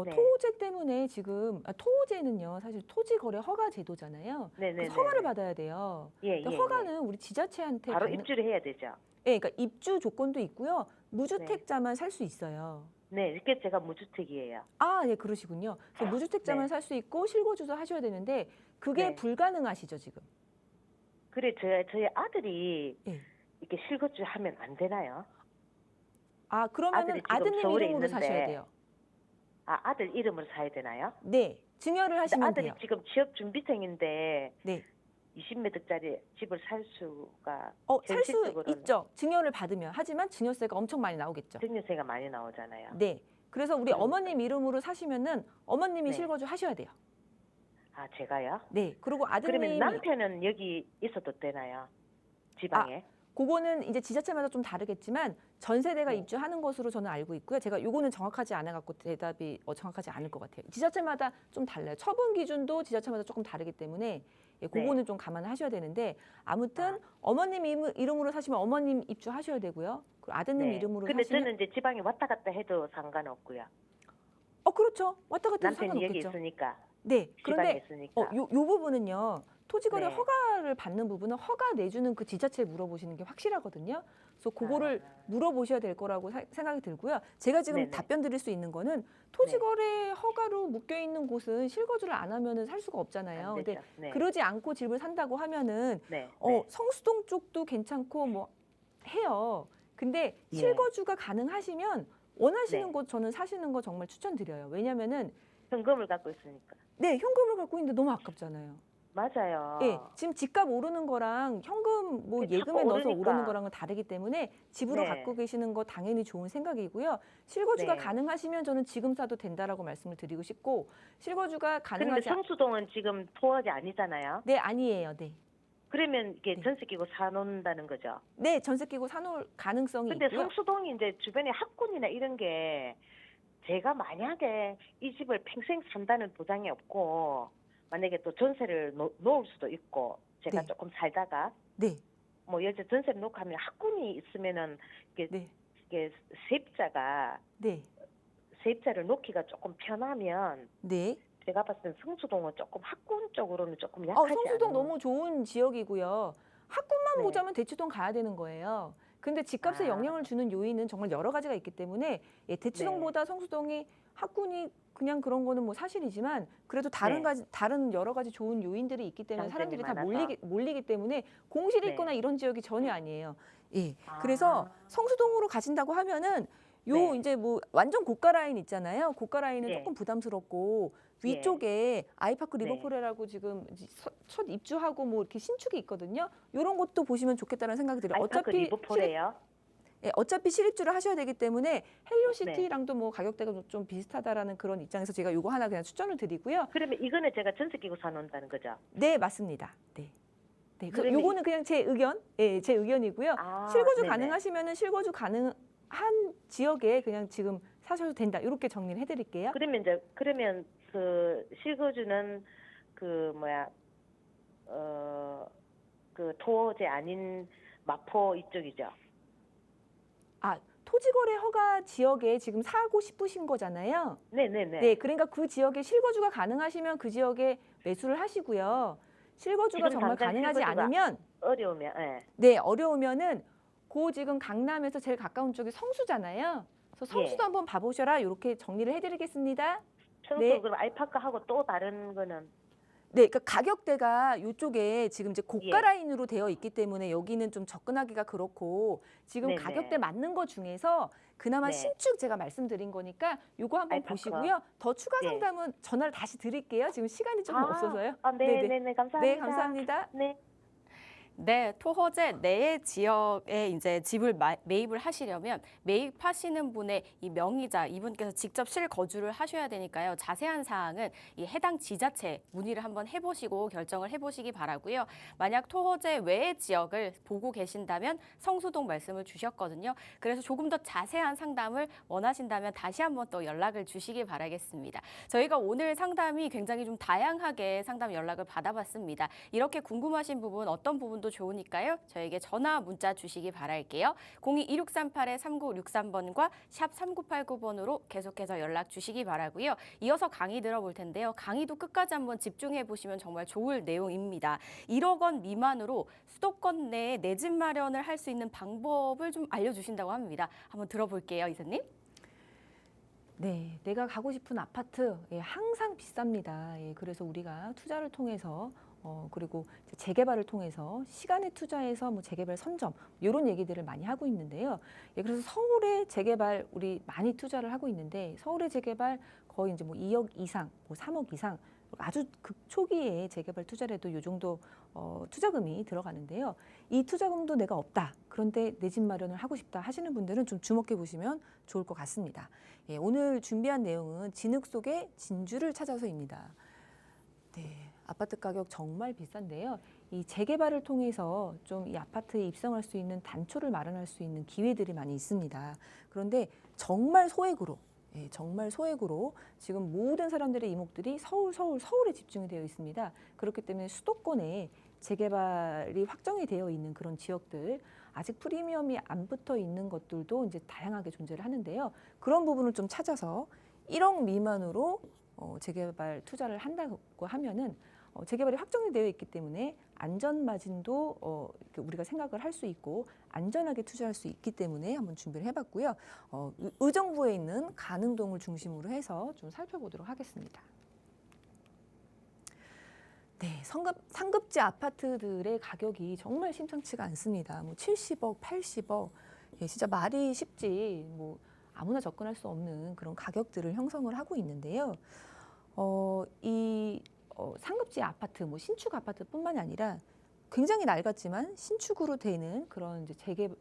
네. 토호제 때문에 지금 토호제는요 사실 토지거래 허가 제도잖아요. 네네. 그래서 허가를 받아야 돼요. 예, 그러니까 예, 허가는 우리 지자체한테 바로 받는- 입주를 해야 되죠. 예, 그러니까 입주 조건도 있고요. 무주택자만 살 수 있어요. 네, 이렇게 제가 무주택이에요. 아, 예, 그러시군요. 그래서 무주택자만 네. 살 수 있고 실거주도 하셔야 되는데 그게 네. 불가능하시죠 지금? 그래, 저희 아들이 예. 이렇게 실거주 하면 안 되나요? 아, 그러면은 아들이 지금 아드님 서울에 이름으로 있는데. 사셔야 돼요. 아들 이름으로 사야 되나요? 네, 증여를 근데 하시면 아들이 돼요. 지금 취업 준비생인데 네, 20m짜리 집을 살 수가 살 수 현실적으로는 있죠. 증여를 받으면. 하지만 증여세가 엄청 많이 나오겠죠. 증여세가 많이 나오잖아요. 네, 그래서 우리 그러니까. 어머님 이름으로 사시면은 어머님이 네. 실거주 하셔야 돼요. 아, 제가요? 네, 그리고 아드님이 그러면 남편은 여기 있어도 되나요? 지방에? 그거는 이제 지자체마다 좀 다르겠지만 전세대가 네. 입주하는 것으로 저는 알고 있고요. 제가 요거는 정확하지 않아 갖고 대답이 정확하지 않을 것 같아요. 지자체마다 좀 달라요. 처분 기준도 지자체마다 조금 다르기 때문에 예, 그거는 좀 감안하셔야 되는데 아무튼 아. 어머님 이름으로 사시면 어머님 입주하셔야 되고요. 그리고 아드님 네. 이름으로 근데 사시면 저는 이제 지방에 왔다 갔다 해도 상관없고요. 그렇죠. 왔다 갔다 해도 남편이 여기 상관없겠죠. 있으니까. 네. 지방에 그런데 있으니까. 요 부분은요. 토지거래 네. 허가를 받는 부분은 허가 내주는 그 지자체에 물어보시는 게 확실하거든요. 그래서 그거를 물어보셔야 될 거라고 생각이 들고요. 제가 지금 네네. 답변 드릴 수 있는 거는 토지거래 허가로 묶여 있는 곳은 실거주를 안 하면은 살 수가 없잖아요. 안 근데 되죠. 네. 그러지 않고 집을 산다고 하면은 네. 성수동 쪽도 괜찮고 뭐 해요. 근데 예. 실거주가 가능하시면 원하시는 네. 곳 저는 사시는 거 정말 추천드려요. 왜냐면은 현금을 갖고 있으니까. 네, 현금을 갖고 있는데 너무 아깝잖아요. 맞아요. 예, 지금 집값 오르는 거랑 현금 뭐 그게 예금에 자꾸 넣어서 오르니까. 오르는 거랑은 다르기 때문에 집으로 네. 갖고 계시는 거 당연히 좋은 생각이고요. 실거주가 네. 가능하시면 저는 지금 사도 된다라고 말씀을 드리고 싶고 실거주가 그런데 가능하지 성수동은 지금 토지 아니잖아요. 네, 아니에요. 네. 그러면 이게 네. 전세 끼고 사놓는다는 거죠. 네, 전세 끼고 사놓을 가능성이 근데 있고요. 성수동이 이제 주변에 학군이나 이런 게 제가 만약에 이 집을 평생 산다는 보장이 없고 만약에 또 전세를 놓을 수도 있고 제가 네. 조금 살다가 네. 뭐 여자 전세를 놓고 하면 학군이 있으면은 네. 이게 네. 세입자를 놓기가 조금 편하면 네. 제가 봤을 땐 성수동은 조금 학군 쪽으로는 조금 약하지 성수동 않나. 너무 좋은 지역이고요. 학군만 네. 보자면 대치동 가야 되는 거예요. 근데 집값에 아. 영향을 주는 요인은 정말 여러 가지가 있기 때문에 대치동보다 성수동이 학군이 그냥 그런 거는 뭐 사실이지만 그래도 다른 네. 다른 여러 가지 좋은 요인들이 있기 때문에 장점이 사람들이 다 많아서. 몰리기 때문에 공실이 네. 있거나 이런 지역이 전혀 아니에요. 예. 아. 그래서 성수동으로 가신다고 하면은 요 네. 이제 뭐 완전 고가 라인 있잖아요. 고가 라인은 예. 조금 부담스럽고 예. 위쪽에 아이파크 네. 리버풀이라고 지금 첫 입주하고 뭐 이렇게 신축이 있거든요. 이런 것도 보시면 좋겠다는 생각이 들어요. 아이파크 리버폴이에요. 어차피 실입주를 하셔야 되기 때문에 헬리오시티랑도 뭐 가격대가 좀 비슷하다라는 그런 입장에서 제가 요거 하나 그냥 추천을 드리고요. 그러면 이거는 제가 전세 끼고 사놓는다는 거죠. 네, 맞습니다. 네. 네. 그래서 그러면 요거는 그냥 제 의견, 예, 제 의견이고요. 아, 실거주 네네. 가능하시면은 실거주 가능한 지역에 그냥 지금 사셔도 된다. 이렇게 정리를 해드릴게요. 그러면 그 실거주는 그 그 토지 아닌 마포 이쪽이죠. 토지거래 허가 지역에 지금 사고 싶으신 거잖아요. 네네네. 네, 그러니까 그 지역에 실거주가 가능하시면 그 지역에 매수를 하시고요. 실거주가 지금 정말 당장 가능하지 실거주가 않으면 어려우면 예. 네, 어려우면은 그 지금 강남에서 제일 가까운 쪽이 성수잖아요. 그래서 성수도 예. 한번 봐보셔라. 이렇게 정리를 해드리겠습니다. 평소 네. 그럼 아이파크하고 또 다른 거는 네, 그러니까 가격대가 이쪽에 지금 이제 고가 예. 라인으로 되어 있기 때문에 여기는 좀 접근하기가 그렇고 지금 네네. 가격대 맞는 거 중에서 그나마 네. 신축 제가 말씀드린 거니까 요거 한번 아이파크. 보시고요. 더 추가 예. 상담은 전화를 다시 드릴게요. 지금 시간이 조금 없어서요. 네네네. 감사합니다. 네, 감사합니다. 네. 네, 토호제 내 지역에 이제 집을 매입을 하시려면 매입하시는 분의 이 명의자 이분께서 직접 실거주를 하셔야 되니까요. 자세한 사항은 이 해당 지자체 문의를 한번 해보시고 결정을 해보시기 바라고요. 만약 토호제 외의 지역을 보고 계신다면 성수동 말씀을 주셨거든요. 그래서 조금 더 자세한 상담을 원하신다면 다시 한번 또 연락을 주시기 바라겠습니다. 저희가 오늘 상담이 굉장히 좀 다양하게 상담 연락을 받아봤습니다. 이렇게 궁금하신 부분 어떤 부분도 좋으니까요. 저에게 전화 문자 주시기 바랄게요. 02-2638-3963번과 샵 3989번으로 계속해서 연락 주시기 바라고요. 이어서 강의 들어볼 텐데요. 강의도 끝까지 한번 집중해 보시면 정말 좋을 내용입니다. 1억 원 미만으로 수도권 내에 내 집 마련을 할 수 있는 방법을 좀 알려주신다고 합니다. 한번 들어볼게요, 이사님. 네, 내가 가고 싶은 아파트 항상 비쌉니다. 그래서 우리가 투자를 통해서 그리고 재개발을 통해서 시간에 투자해서 뭐 재개발 선점 이런 얘기들을 많이 하고 있는데요. 그래서 서울의 재개발 우리 많이 투자를 하고 있는데 서울의 재개발 거의 이제 뭐 2억 이상, 뭐 3억 이상 아주 초기에 재개발 투자를 해도 이 정도 투자금이 들어가는데요. 이 투자금도 내가 없다. 그런데 내 집 마련을 하고 싶다 하시는 분들은 좀 주목해 보시면 좋을 것 같습니다. 오늘 준비한 내용은 진흙 속의 진주를 찾아서입니다. 네, 아파트 가격 정말 비싼데요. 이 재개발을 통해서 좀 이 아파트에 입성할 수 있는 단초를 마련할 수 있는 기회들이 많이 있습니다. 그런데 정말 소액으로 정말 소액으로 지금 모든 사람들의 이목들이 서울에 집중이 되어 있습니다. 그렇기 때문에 수도권에 재개발이 확정이 되어 있는 그런 지역들 아직 프리미엄이 안 붙어 있는 것들도 이제 다양하게 존재를 하는데요. 그런 부분을 좀 찾아서 1억 미만으로 재개발 투자를 한다고 하면은 재개발이 확정이 되어 있기 때문에 안전 마진도 우리가 생각을 할 수 있고 안전하게 투자할 수 있기 때문에 한번 준비를 해봤고요. 의정부에 있는 가능동을 중심으로 해서 좀 살펴보도록 하겠습니다. 네, 상급지 아파트들의 가격이 정말 심상치가 않습니다. 뭐 70억, 80억, 진짜 말이 쉽지 뭐 아무나 접근할 수 없는 그런 가격들을 형성을 하고 있는데요. 상급지 아파트, 뭐 신축 아파트뿐만이 아니라 굉장히 낡았지만 신축으로 되는 그런 이제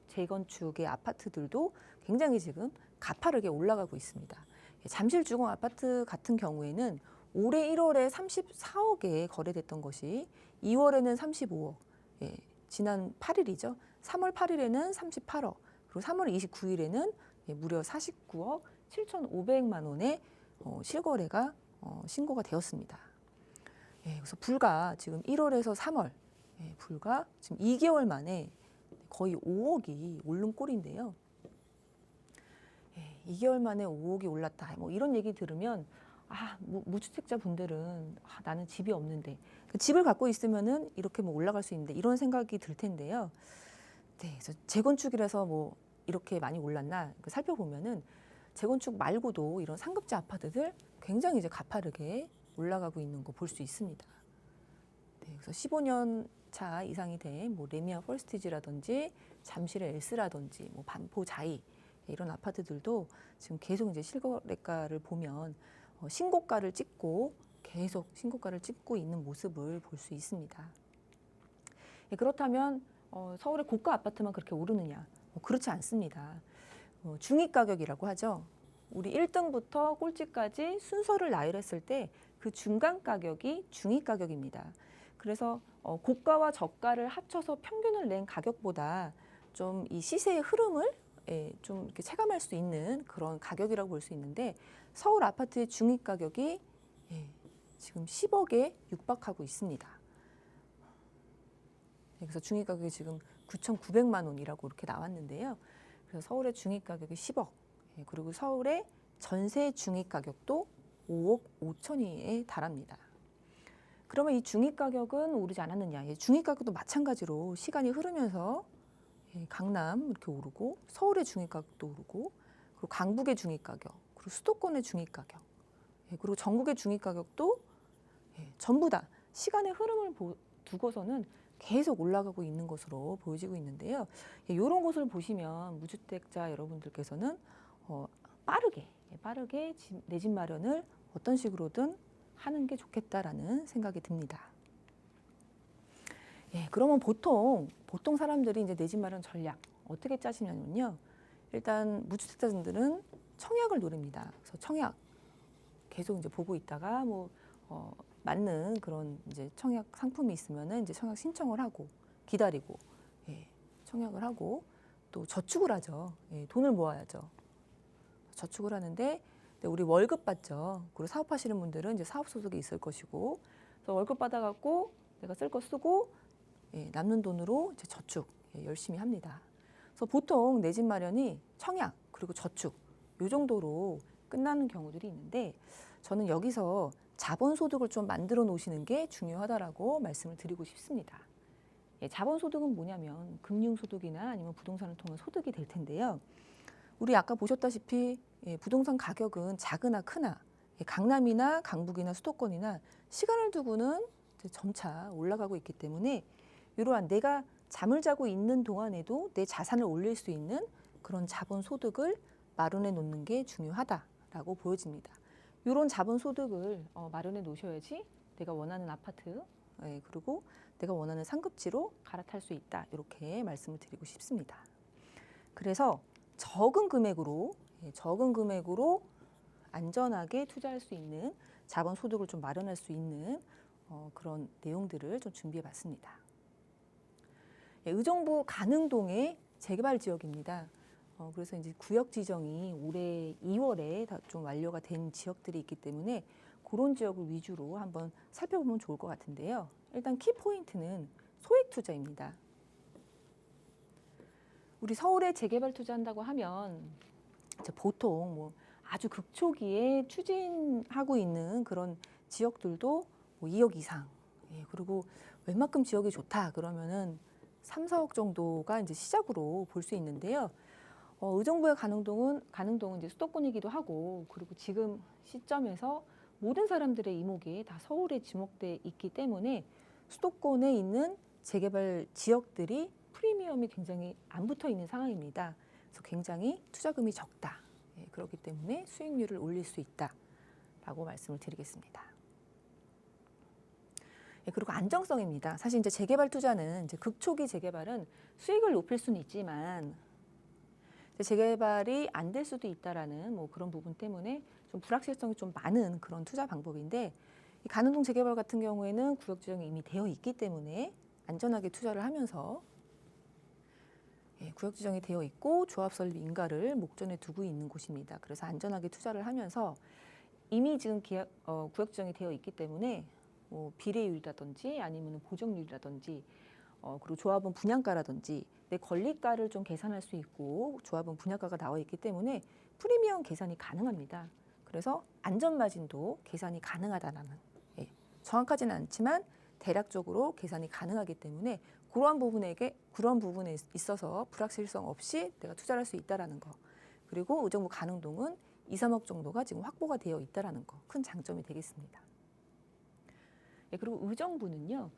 재건축의 아파트들도 굉장히 지금 가파르게 올라가고 있습니다. 잠실주공 아파트 같은 경우에는 올해 1월에 34억에 거래됐던 것이 2월에는 35억, 지난 8일이죠. 3월 8일에는 38억, 그리고 3월 29일에는 무려 49억 7,500만 원의 실거래가 신고가 되었습니다. 그래서 불과 지금 1월에서 3월, 불과 지금 2개월 만에 거의 5억이 오른 꼴인데요. 2개월 만에 5억이 올랐다. 뭐 이런 얘기 들으면 무주택자 분들은 나는 집이 없는데 집을 갖고 있으면은 이렇게 뭐 올라갈 수 있는데 이런 생각이 들 텐데요. 네, 그래서 재건축이라서 뭐 이렇게 많이 올랐나 살펴보면은 재건축 말고도 이런 상급지 아파트들 굉장히 이제 가파르게 올라가고 있는 거 볼 수 있습니다. 네, 그래서 15년 차 이상이 된 뭐 레미안 퍼스티지라든지 잠실의 엘스라든지 뭐 반포 자이 이런 아파트들도 지금 계속 이제 실거래가를 보면 신고가를 찍고 계속 신고가를 찍고 있는 모습을 볼 수 있습니다. 그렇다면 서울의 고가 아파트만 그렇게 오르느냐? 그렇지 않습니다. 중위 가격이라고 하죠. 우리 1등부터 꼴찌까지 순서를 나열했을 때 그 중간 가격이 중위 가격입니다. 그래서 고가와 저가를 합쳐서 평균을 낸 가격보다 좀 이 시세의 흐름을 좀 이렇게 체감할 수 있는 그런 가격이라고 볼 수 있는데 서울 아파트의 중위 가격이 지금 10억에 육박하고 있습니다. 그래서 중위 가격이 지금 9,900만 원이라고 이렇게 나왔는데요. 그래서 서울의 중위 가격이 10억, 그리고 서울의 전세 중위 가격도 5억 5천에 달합니다. 그러면 이 중위 가격은 오르지 않았느냐? 중위 가격도 마찬가지로 시간이 흐르면서 강남 이렇게 오르고 서울의 중위 가격도 오르고 그리고 강북의 중위 가격, 그리고 수도권의 중위 가격, 그리고 전국의 중위 가격도 전부 다 시간의 흐름을 두고서는 계속 올라가고 있는 것으로 보여지고 있는데요. 이런 것을 보시면 무주택자 여러분들께서는 빠르게 내 집 마련을 어떤 식으로든 하는 게 좋겠다라는 생각이 듭니다. 네, 그러면 보통 사람들이 이제 내 집 마련 전략 어떻게 짜시냐면요. 일단 무주택자분들은 청약을 노립니다. 그래서 청약 계속 이제 보고 있다가 뭐 맞는 그런 이제 청약 상품이 있으면은 이제 청약 신청을 하고 기다리고 예, 청약을 하고 또 저축을 하죠. 예, 돈을 모아야죠. 저축을 하는데 우리 월급 받죠. 그리고 사업하시는 분들은 이제 사업 소득이 있을 것이고, 그래서 월급 받아갖고 내가 쓸 거 쓰고 예, 남는 돈으로 이제 저축 열심히 합니다. 그래서 보통 내 집 마련이 청약 그리고 저축 요 정도로 끝나는 경우들이 있는데 저는 여기서 자본소득을 좀 만들어 놓으시는 게 중요하다라고 말씀을 드리고 싶습니다. 예, 자본소득은 뭐냐면 금융소득이나 아니면 부동산을 통한 소득이 될 텐데요. 우리 아까 보셨다시피 예, 부동산 가격은 작으나 크나 예, 강남이나 강북이나 수도권이나 시간을 두고는 이제 점차 올라가고 있기 때문에 이러한 내가 잠을 자고 있는 동안에도 내 자산을 올릴 수 있는 그런 자본소득을 마련해 놓는 게 중요하다라고 보여집니다. 이런 자본소득을 마련해 놓으셔야지 내가 원하는 아파트 예, 그리고 내가 원하는 상급지로 갈아탈 수 있다. 이렇게 말씀을 드리고 싶습니다. 그래서 적은 금액으로 안전하게 투자할 수 있는 자본소득을 좀 마련할 수 있는 그런 내용들을 좀 준비해 봤습니다. 예, 의정부 가능동의 재개발 지역입니다. 그래서 이제 구역 지정이 올해 2월에 다 좀 완료가 된 지역들이 있기 때문에 그런 지역을 위주로 한번 살펴보면 좋을 것 같은데요. 일단 키포인트는 소액 투자입니다. 우리 서울에 재개발 투자한다고 하면 이제 보통 뭐 아주 극초기에 추진하고 있는 그런 지역들도 뭐 2억 이상, 예, 그리고 웬만큼 지역이 좋다 그러면은 3, 4억 정도가 이제 시작으로 볼 수 있는데요. 의정부의 가능동은 이제 수도권이기도 하고 그리고 지금 시점에서 모든 사람들의 이목이 다 서울에 지목돼 있기 때문에 수도권에 있는 재개발 지역들이 프리미엄이 굉장히 안 붙어 있는 상황입니다. 그래서 굉장히 투자금이 적다. 예, 그렇기 때문에 수익률을 올릴 수 있다라고 말씀을 드리겠습니다. 예, 그리고 안정성입니다. 사실 이제 재개발 투자는 이제 극초기 재개발은 수익을 높일 수는 있지만 재개발이 안 될 수도 있다라는 뭐 그런 부분 때문에 좀 불확실성이 좀 많은 그런 투자 방법인데 이 가능동 재개발 같은 경우에는 구역 지정이 이미 되어 있기 때문에 안전하게 투자를 하면서 예, 구역 지정이 되어 있고 조합 설립 인가를 목전에 두고 있는 곳입니다. 그래서 안전하게 투자를 하면서 이미 지금 구역 지정이 되어 있기 때문에 뭐 비례율이라든지 아니면 보정률이라든지 그리고 조합은 분양가라든지 내 권리가를 좀 계산할 수 있고 조합은 분양가가 나와 있기 때문에 프리미엄 계산이 가능합니다. 그래서 안전마진도 계산이 가능하다는 예, 정확하지는 않지만 대략적으로 계산이 가능하기 때문에 그런 부분에 있어서 불확실성 없이 내가 투자를 할 수 있다는 거. 그리고 의정부 가능동은 2, 3억 정도가 지금 확보가 되어 있다는 거. 큰 장점이 되겠습니다. 예, 그리고 의정부는요.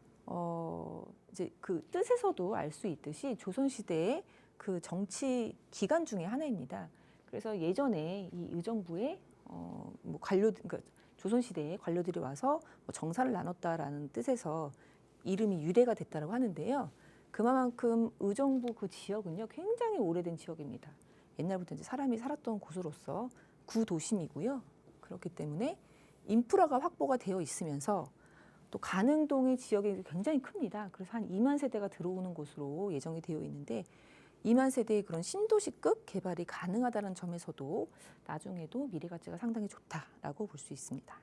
이제 그 뜻에서도 알 수 있듯이 조선시대의 그 정치 기관 중에 하나입니다. 그래서 예전에 이 의정부에 뭐 그러니까 조선시대에 관료들이 와서 뭐 정사를 나눴다라는 뜻에서 이름이 유래가 됐다고 하는데요. 그만큼 의정부 그 지역은요 굉장히 오래된 지역입니다. 옛날부터 이제 사람이 살았던 곳으로서 구도심이고요. 그렇기 때문에 인프라가 확보가 되어 있으면서 또 가능동의 지역이 굉장히 큽니다. 그래서 한 2만 세대가 들어오는 곳으로 예정이 되어 있는데 2만 세대의 그런 신도시급 개발이 가능하다는 점에서도 나중에도 미래 가치가 상당히 좋다라고 볼 수 있습니다.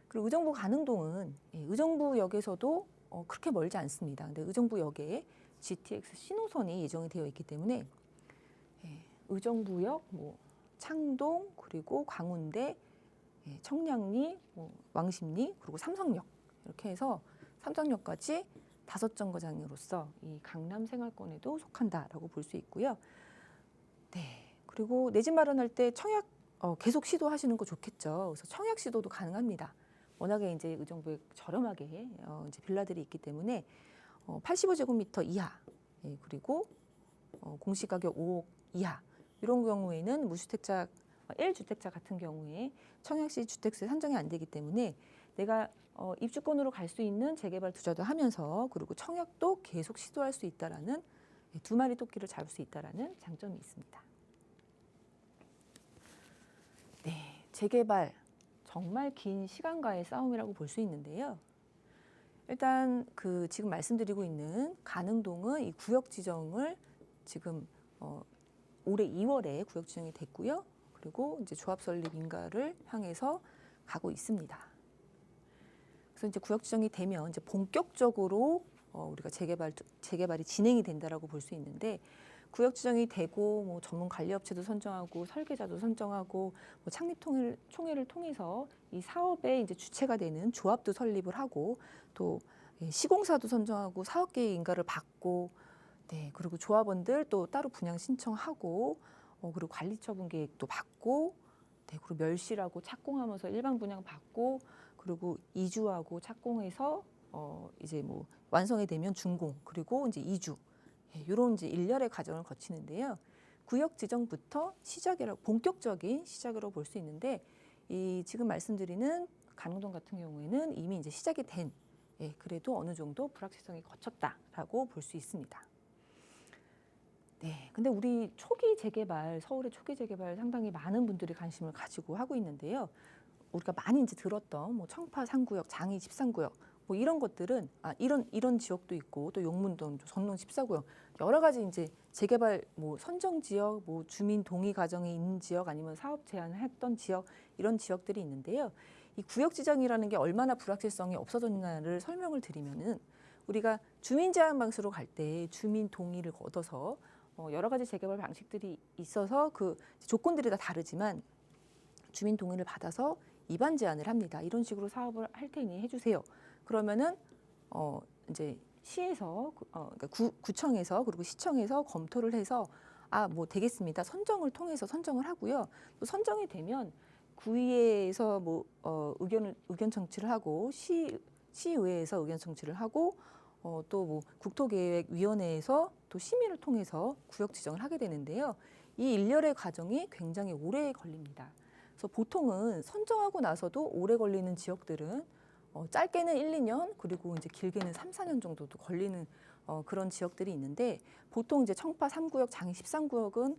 그리고 의정부 가능동은 의정부역에서도 그렇게 멀지 않습니다. 근데 의정부역에 GTX 신호선이 예정이 되어 있기 때문에 의정부역, 뭐 창동, 그리고 광운대, 청량리, 왕십리, 그리고 삼성역 이렇게 해서 삼성역까지 5정거장으로서 이 강남 생활권에도 속한다라고 볼 수 있고요. 네, 그리고 내 집 마련할 때 청약 계속 시도하시는 거 좋겠죠. 그래서 청약 시도도 가능합니다. 워낙에 이제 의정부에 저렴하게 이제 빌라들이 있기 때문에 85제곱미터 이하, 그리고 공시가격 5억 이하 이런 경우에는 무주택자 1주택자 같은 경우에 청약시 주택수에 산정이 안 되기 때문에 내가 입주권으로 갈 수 있는 재개발 투자도 하면서 그리고 청약도 계속 시도할 수 있다라는 두 마리 토끼를 잡을 수 있다라는 장점이 있습니다. 네, 재개발 정말 긴 시간과의 싸움이라고 볼 수 있는데요. 일단 지금 말씀드리고 있는 가능동은 이 구역 지정을 지금 올해 2월에 구역 지정이 됐고요. 그리고 이제 조합 설립 인가를 향해서 가고 있습니다. 그래서 이제 구역 지정이 되면 이제 본격적으로 우리가 재개발이 진행이 된다라고 볼 수 있는데, 구역 지정이 되고 뭐 전문 관리업체도 선정하고 설계자도 선정하고 뭐 창립 총회를 통해서 이 사업의 이제 주체가 되는 조합도 설립을 하고 또 시공사도 선정하고 사업계획 인가를 받고, 네, 그리고 조합원들 또 따로 분양 신청하고 그리고 관리처분 계획도 받고, 네, 그리고 멸실하고 착공하면서 일반 분양 받고, 그리고 이주하고 착공해서 이제 뭐 완성이 되면 준공, 그리고 이제 이주, 이런 이제 일련의 과정을 거치는데요. 구역 지정부터 본격적인 시작이라고 볼 수 있는데, 이 지금 말씀드리는 가능동 같은 경우에는 이미 이제 시작이 된, 그래도 어느 정도 불확실성이 거쳤다라고 볼 수 있습니다. 네, 근데 우리 서울의 초기 재개발 상당히 많은 분들이 관심을 가지고 하고 있는데요. 우리가 많이 이제 들었던 뭐 청파 3구역, 장이 13구역, 뭐 이런 것들은 이런 지역도 있고 또 용문동, 전농 14구역 여러 가지 이제 재개발 뭐 선정 지역, 뭐 주민 동의 과정이 있는 지역, 아니면 사업 제한했던 지역, 이런 지역들이 있는데요. 이 구역 지정이라는 게 얼마나 불확실성이 없어졌냐를 설명을 드리면은, 우리가 주민 제한 방식으로 갈 때 주민 동의를 얻어서 여러 가지 재개발 방식들이 있어서 그 조건들이 다 다르지만 주민 동의를 받아서 입안 제한을 합니다. 이런 식으로 사업을 할 테니 해주세요. 그러면은 이제 시에서 그러니까 구청에서 그리고 시청에서 검토를 해서 뭐 되겠습니다. 선정을 통해서 선정을 하고요. 또 선정이 되면 구의회에서 뭐 의견 청취를 하고 시의회에서 의견 청취를 하고 또 뭐 국토계획위원회에서 또 심의를 통해서 구역 지정을 하게 되는데요. 이 일련의 과정이 굉장히 오래 걸립니다. 그래서 보통은 선정하고 나서도 오래 걸리는 지역들은 짧게는 1, 2년, 그리고 이제 길게는 3, 4년 정도도 걸리는 그런 지역들이 있는데, 보통 이제 청파 3구역, 장이 13구역은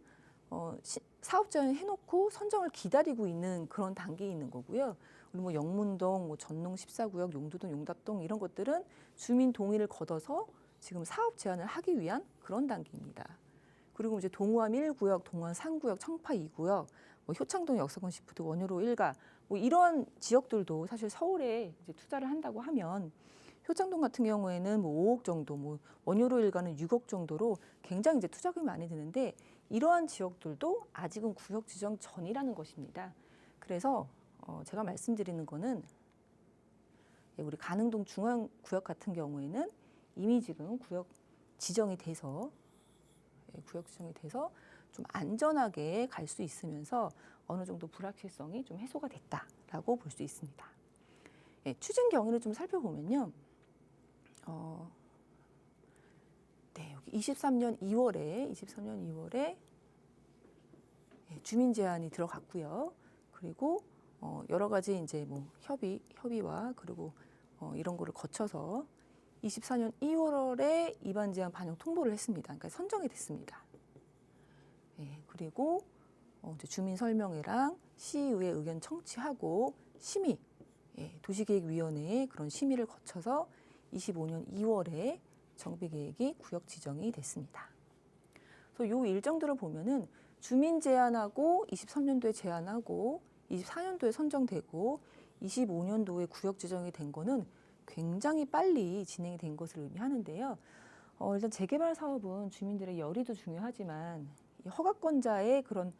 사업 제안 해놓고 선정을 기다리고 있는 그런 단계에 있는 거고요. 그리고 뭐 영문동, 뭐 전농 14구역, 용두동, 용답동 이런 것들은 주민 동의를 거둬서 지금 사업 제안을 하기 위한 그런 단계입니다. 그리고 이제 동호암 1구역, 동원 3구역, 청파 2구역, 뭐 효창동 역사권 시프트 원효로 1가 뭐 이런 지역들도 사실 서울에 이제 투자를 한다고 하면, 효창동 같은 경우에는 뭐 5억 정도, 뭐 원효로 1가는 6억 정도로 굉장히 이제 투자금이 많이 드는데, 이러한 지역들도 아직은 구역 지정 전이라는 것입니다. 그래서 제가 말씀드리는 거는, 우리 가능동 중앙구역 같은 경우에는 이미 지금 구역 지정이 돼서 좀 안전하게 갈 수 있으면서 어느 정도 불확실성이 좀 해소가 됐다라고 볼 수 있습니다. 추진 경위를 좀 살펴보면요. 네, 여기 23년 2월에 주민 제안이 들어갔고요. 그리고 여러 가지 이제 뭐 협의와 그리고 이런 거를 거쳐서 24년 2월에 입안 제안 반영 통보를 했습니다. 그러니까 선정이 됐습니다. 그리고 이제 주민 설명회랑 시의회 의견 청취하고 심의, 도시계획위원회의 그런 심의를 거쳐서 25년 2월에 정비계획이 구역 지정이 됐습니다. 그래서 요 일정들을 보면은 주민 제안하고 23년도에 제안하고 24년도에 선정되고 25년도에 구역 지정이 된 거는 굉장히 빨리 진행이 된 것을 의미하는데요. 일단 재개발 사업은 주민들의 열의도 중요하지만 이 허가권자의 그런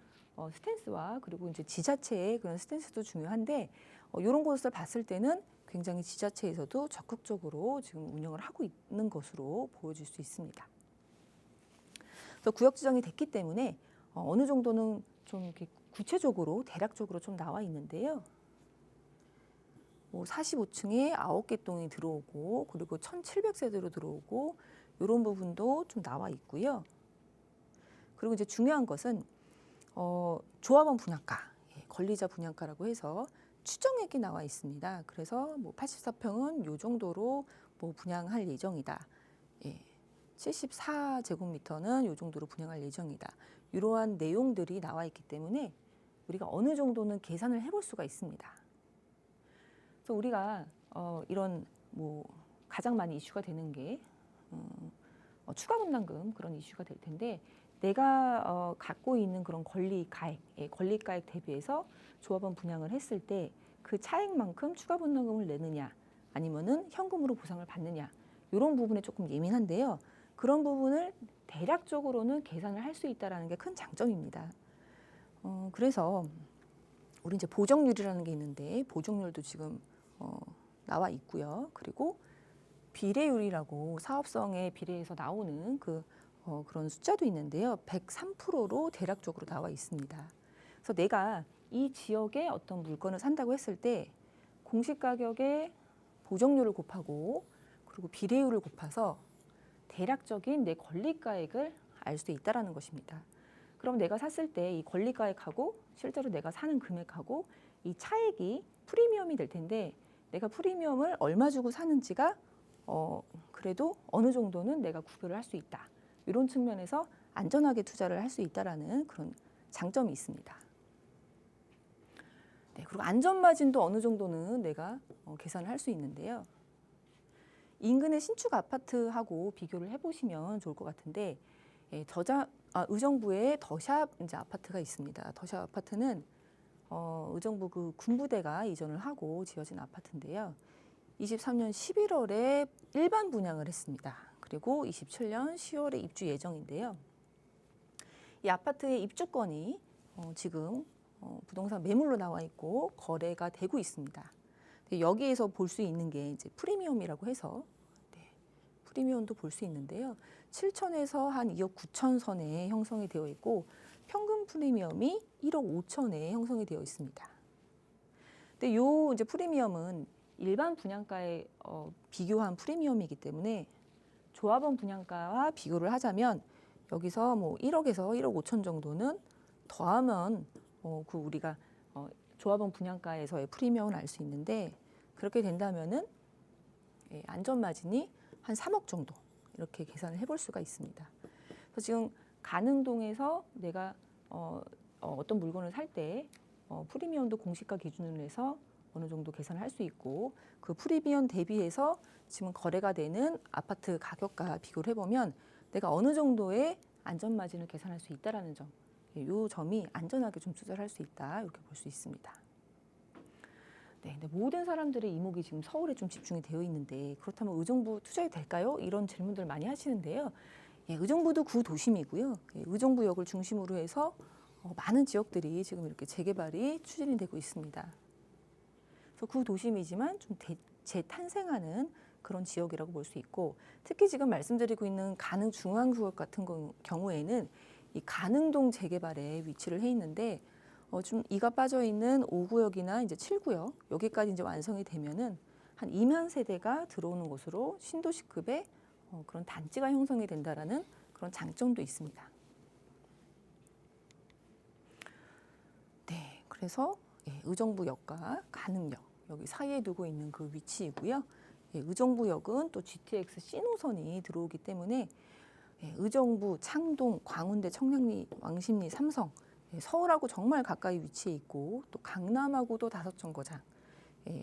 스탠스와 그리고 이제 지자체의 그런 스탠스도 중요한데, 이런 것을 봤을 때는 굉장히 지자체에서도 적극적으로 지금 운영을 하고 있는 것으로 보여질 수 있습니다. 그래서 구역 지정이 됐기 때문에 어느 정도는 좀 이렇게 구체적으로 대략적으로 좀 나와 있는데요. 뭐 45층에 9개 동이 들어오고 그리고 1,700세대로 들어오고 이런 부분도 좀 나와 있고요. 그리고 이제 중요한 것은 조합원 분양가, 권리자 분양가라고 해서 추정액이 나와 있습니다. 그래서 뭐 84평은 요 정도로 뭐 분양할 예정이다. 74제곱미터는 요 정도로 분양할 예정이다. 이러한 내용들이 나와 있기 때문에 우리가 어느 정도는 계산을 해볼 수가 있습니다. 그래서 우리가 이런 뭐 가장 많이 이슈가 되는 게 추가 분담금 그런 이슈가 될 텐데 내가 갖고 있는 그런 권리가액 대비해서 조합원 분양을 했을 때 그 차액만큼 추가 분담금을 내느냐 아니면은 현금으로 보상을 받느냐 이런 부분에 조금 예민한데요. 그런 부분을 대략적으로는 계산을 할 수 있다는 게 큰 장점입니다. 그래서 우리 이제 보정률이라는 게 있는데 보정률도 지금 나와 있고요. 그리고 비례율이라고 사업성에 비례해서 나오는 그런 숫자도 있는데요. 103%로 대략적으로 나와 있습니다. 그래서 내가 이 지역에 어떤 물건을 산다고 했을 때 공시가격에 보정률을 곱하고 그리고 비례율을 곱해서 대략적인 내 권리가액을 알 수 있다는 것입니다. 그럼 내가 샀을 때 이 권리가액하고 실제로 내가 사는 금액하고 이 차액이 프리미엄이 될 텐데 내가 프리미엄을 얼마 주고 사는지가 그래도 어느 정도는 내가 구별을 할 수 있다. 이런 측면에서 안전하게 투자를 할 수 있다는 그런 장점이 있습니다. 네, 그리고 안전마진도 어느 정도는 내가 계산을 할 수 있는데요. 인근의 신축 아파트하고 비교를 해보시면 좋을 것 같은데 의정부에 더샵 이제 아파트가 있습니다. 더샵 아파트는 의정부 그 군부대가 이전을 하고 지어진 아파트인데요. 23년 11월에 일반 분양을 했습니다. 그리고 27년 10월에 입주 예정인데요. 이 아파트의 입주권이 지금 부동산 매물로 나와 있고 거래가 되고 있습니다. 여기에서 볼 수 있는 게 이제 프리미엄이라고 해서 프리미엄도 볼 수 있는데요. 7천에서 한 2억 9천 선에 형성이 되어 있고 평균 프리미엄이 1억 5천에 형성이 되어 있습니다. 근데 요 이제 프리미엄은 일반 분양가에 비교한 프리미엄이기 때문에 조합원 분양가와 비교를 하자면 여기서 뭐 1억에서 1억 5천 정도는 더하면 우리가 조합원 분양가에서의 프리미엄을 알 수 있는데 그렇게 된다면은 안전마진이 한 3억 정도 이렇게 계산을 해볼 수가 있습니다. 그래서 지금 가능동에서 내가 어떤 물건을 살 때 프리미엄도 공시가 기준으로 해서 어느 정도 계산을 할 수 있고 그 프리미엄 대비해서 지금 거래가 되는 아파트 가격과 비교를 해보면 내가 어느 정도의 안전마진을 계산할 수 있다는 점, 이 점이 안전하게 좀 투자를 할 수 있다 이렇게 볼 수 있습니다. 네, 근데 모든 사람들의 이목이 지금 서울에 좀 집중이 되어 있는데 그렇다면 의정부 투자해도 될까요? 이런 질문들 많이 하시는데요. 의정부도 구도심이고요. 의정부역을 중심으로 해서 많은 지역들이 지금 이렇게 재개발이 추진이 되고 있습니다. 그래서 구도심이지만 좀 재탄생하는 그런 지역이라고 볼 수 있고 특히 지금 말씀드리고 있는 가능 중앙구역 같은 경우에는 이 가능동 재개발에 위치를 해 있는데 좀 이가 빠져 있는 5구역이나 이제 7구역 여기까지 이제 완성이 되면은 한 2만 세대가 들어오는 곳으로 신도시급의 그런 단지가 형성이 된다라는 그런 장점도 있습니다. 네, 그래서 의정부역과 가능역 여기 사이에 두고 있는 그 위치이고요. 의정부역은 또 GTX C노선이 들어오기 때문에 의정부, 창동, 광운대, 청량리, 왕십리, 삼성 서울하고 정말 가까이 위치해 있고 또 강남하고도 5정거장,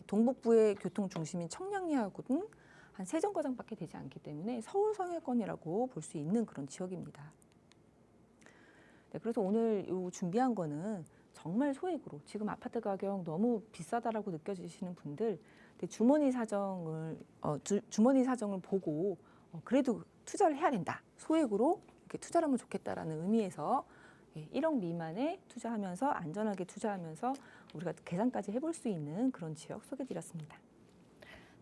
동북부의 교통 중심인 청량리하고는 한 3정거장밖에 되지 않기 때문에 서울 성역권이라고 볼 수 있는 그런 지역입니다. 네, 그래서 오늘 준비한 거는 정말 소액으로 지금 아파트 가격 너무 비싸다라고 느껴지시는 분들 주머니 사정을 보고 그래도 투자를 해야 된다. 소액으로 이렇게 투자를 하면 좋겠다라는 의미에서 1억 미만에 투자하면서 안전하게 투자하면서 우리가 계산까지 해볼 수 있는 그런 지역 소개드렸습니다.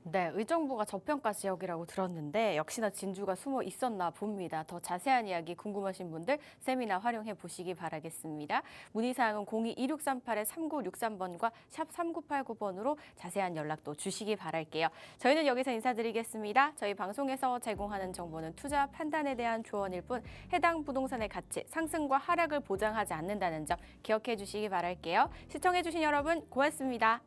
네, 의정부가 저평가 지역이라고 들었는데 역시나 진주가 숨어 있었나 봅니다. 더 자세한 이야기 궁금하신 분들 세미나 활용해 보시기 바라겠습니다. 문의사항은 02-2638-3963번과 샵 3989번으로 자세한 연락도 주시기 바랄게요. 저희는 여기서 인사드리겠습니다. 저희 방송에서 제공하는 정보는 투자 판단에 대한 조언일 뿐 해당 부동산의 가치, 상승과 하락을 보장하지 않는다는 점 기억해 주시기 바랄게요. 시청해 주신 여러분 고맙습니다.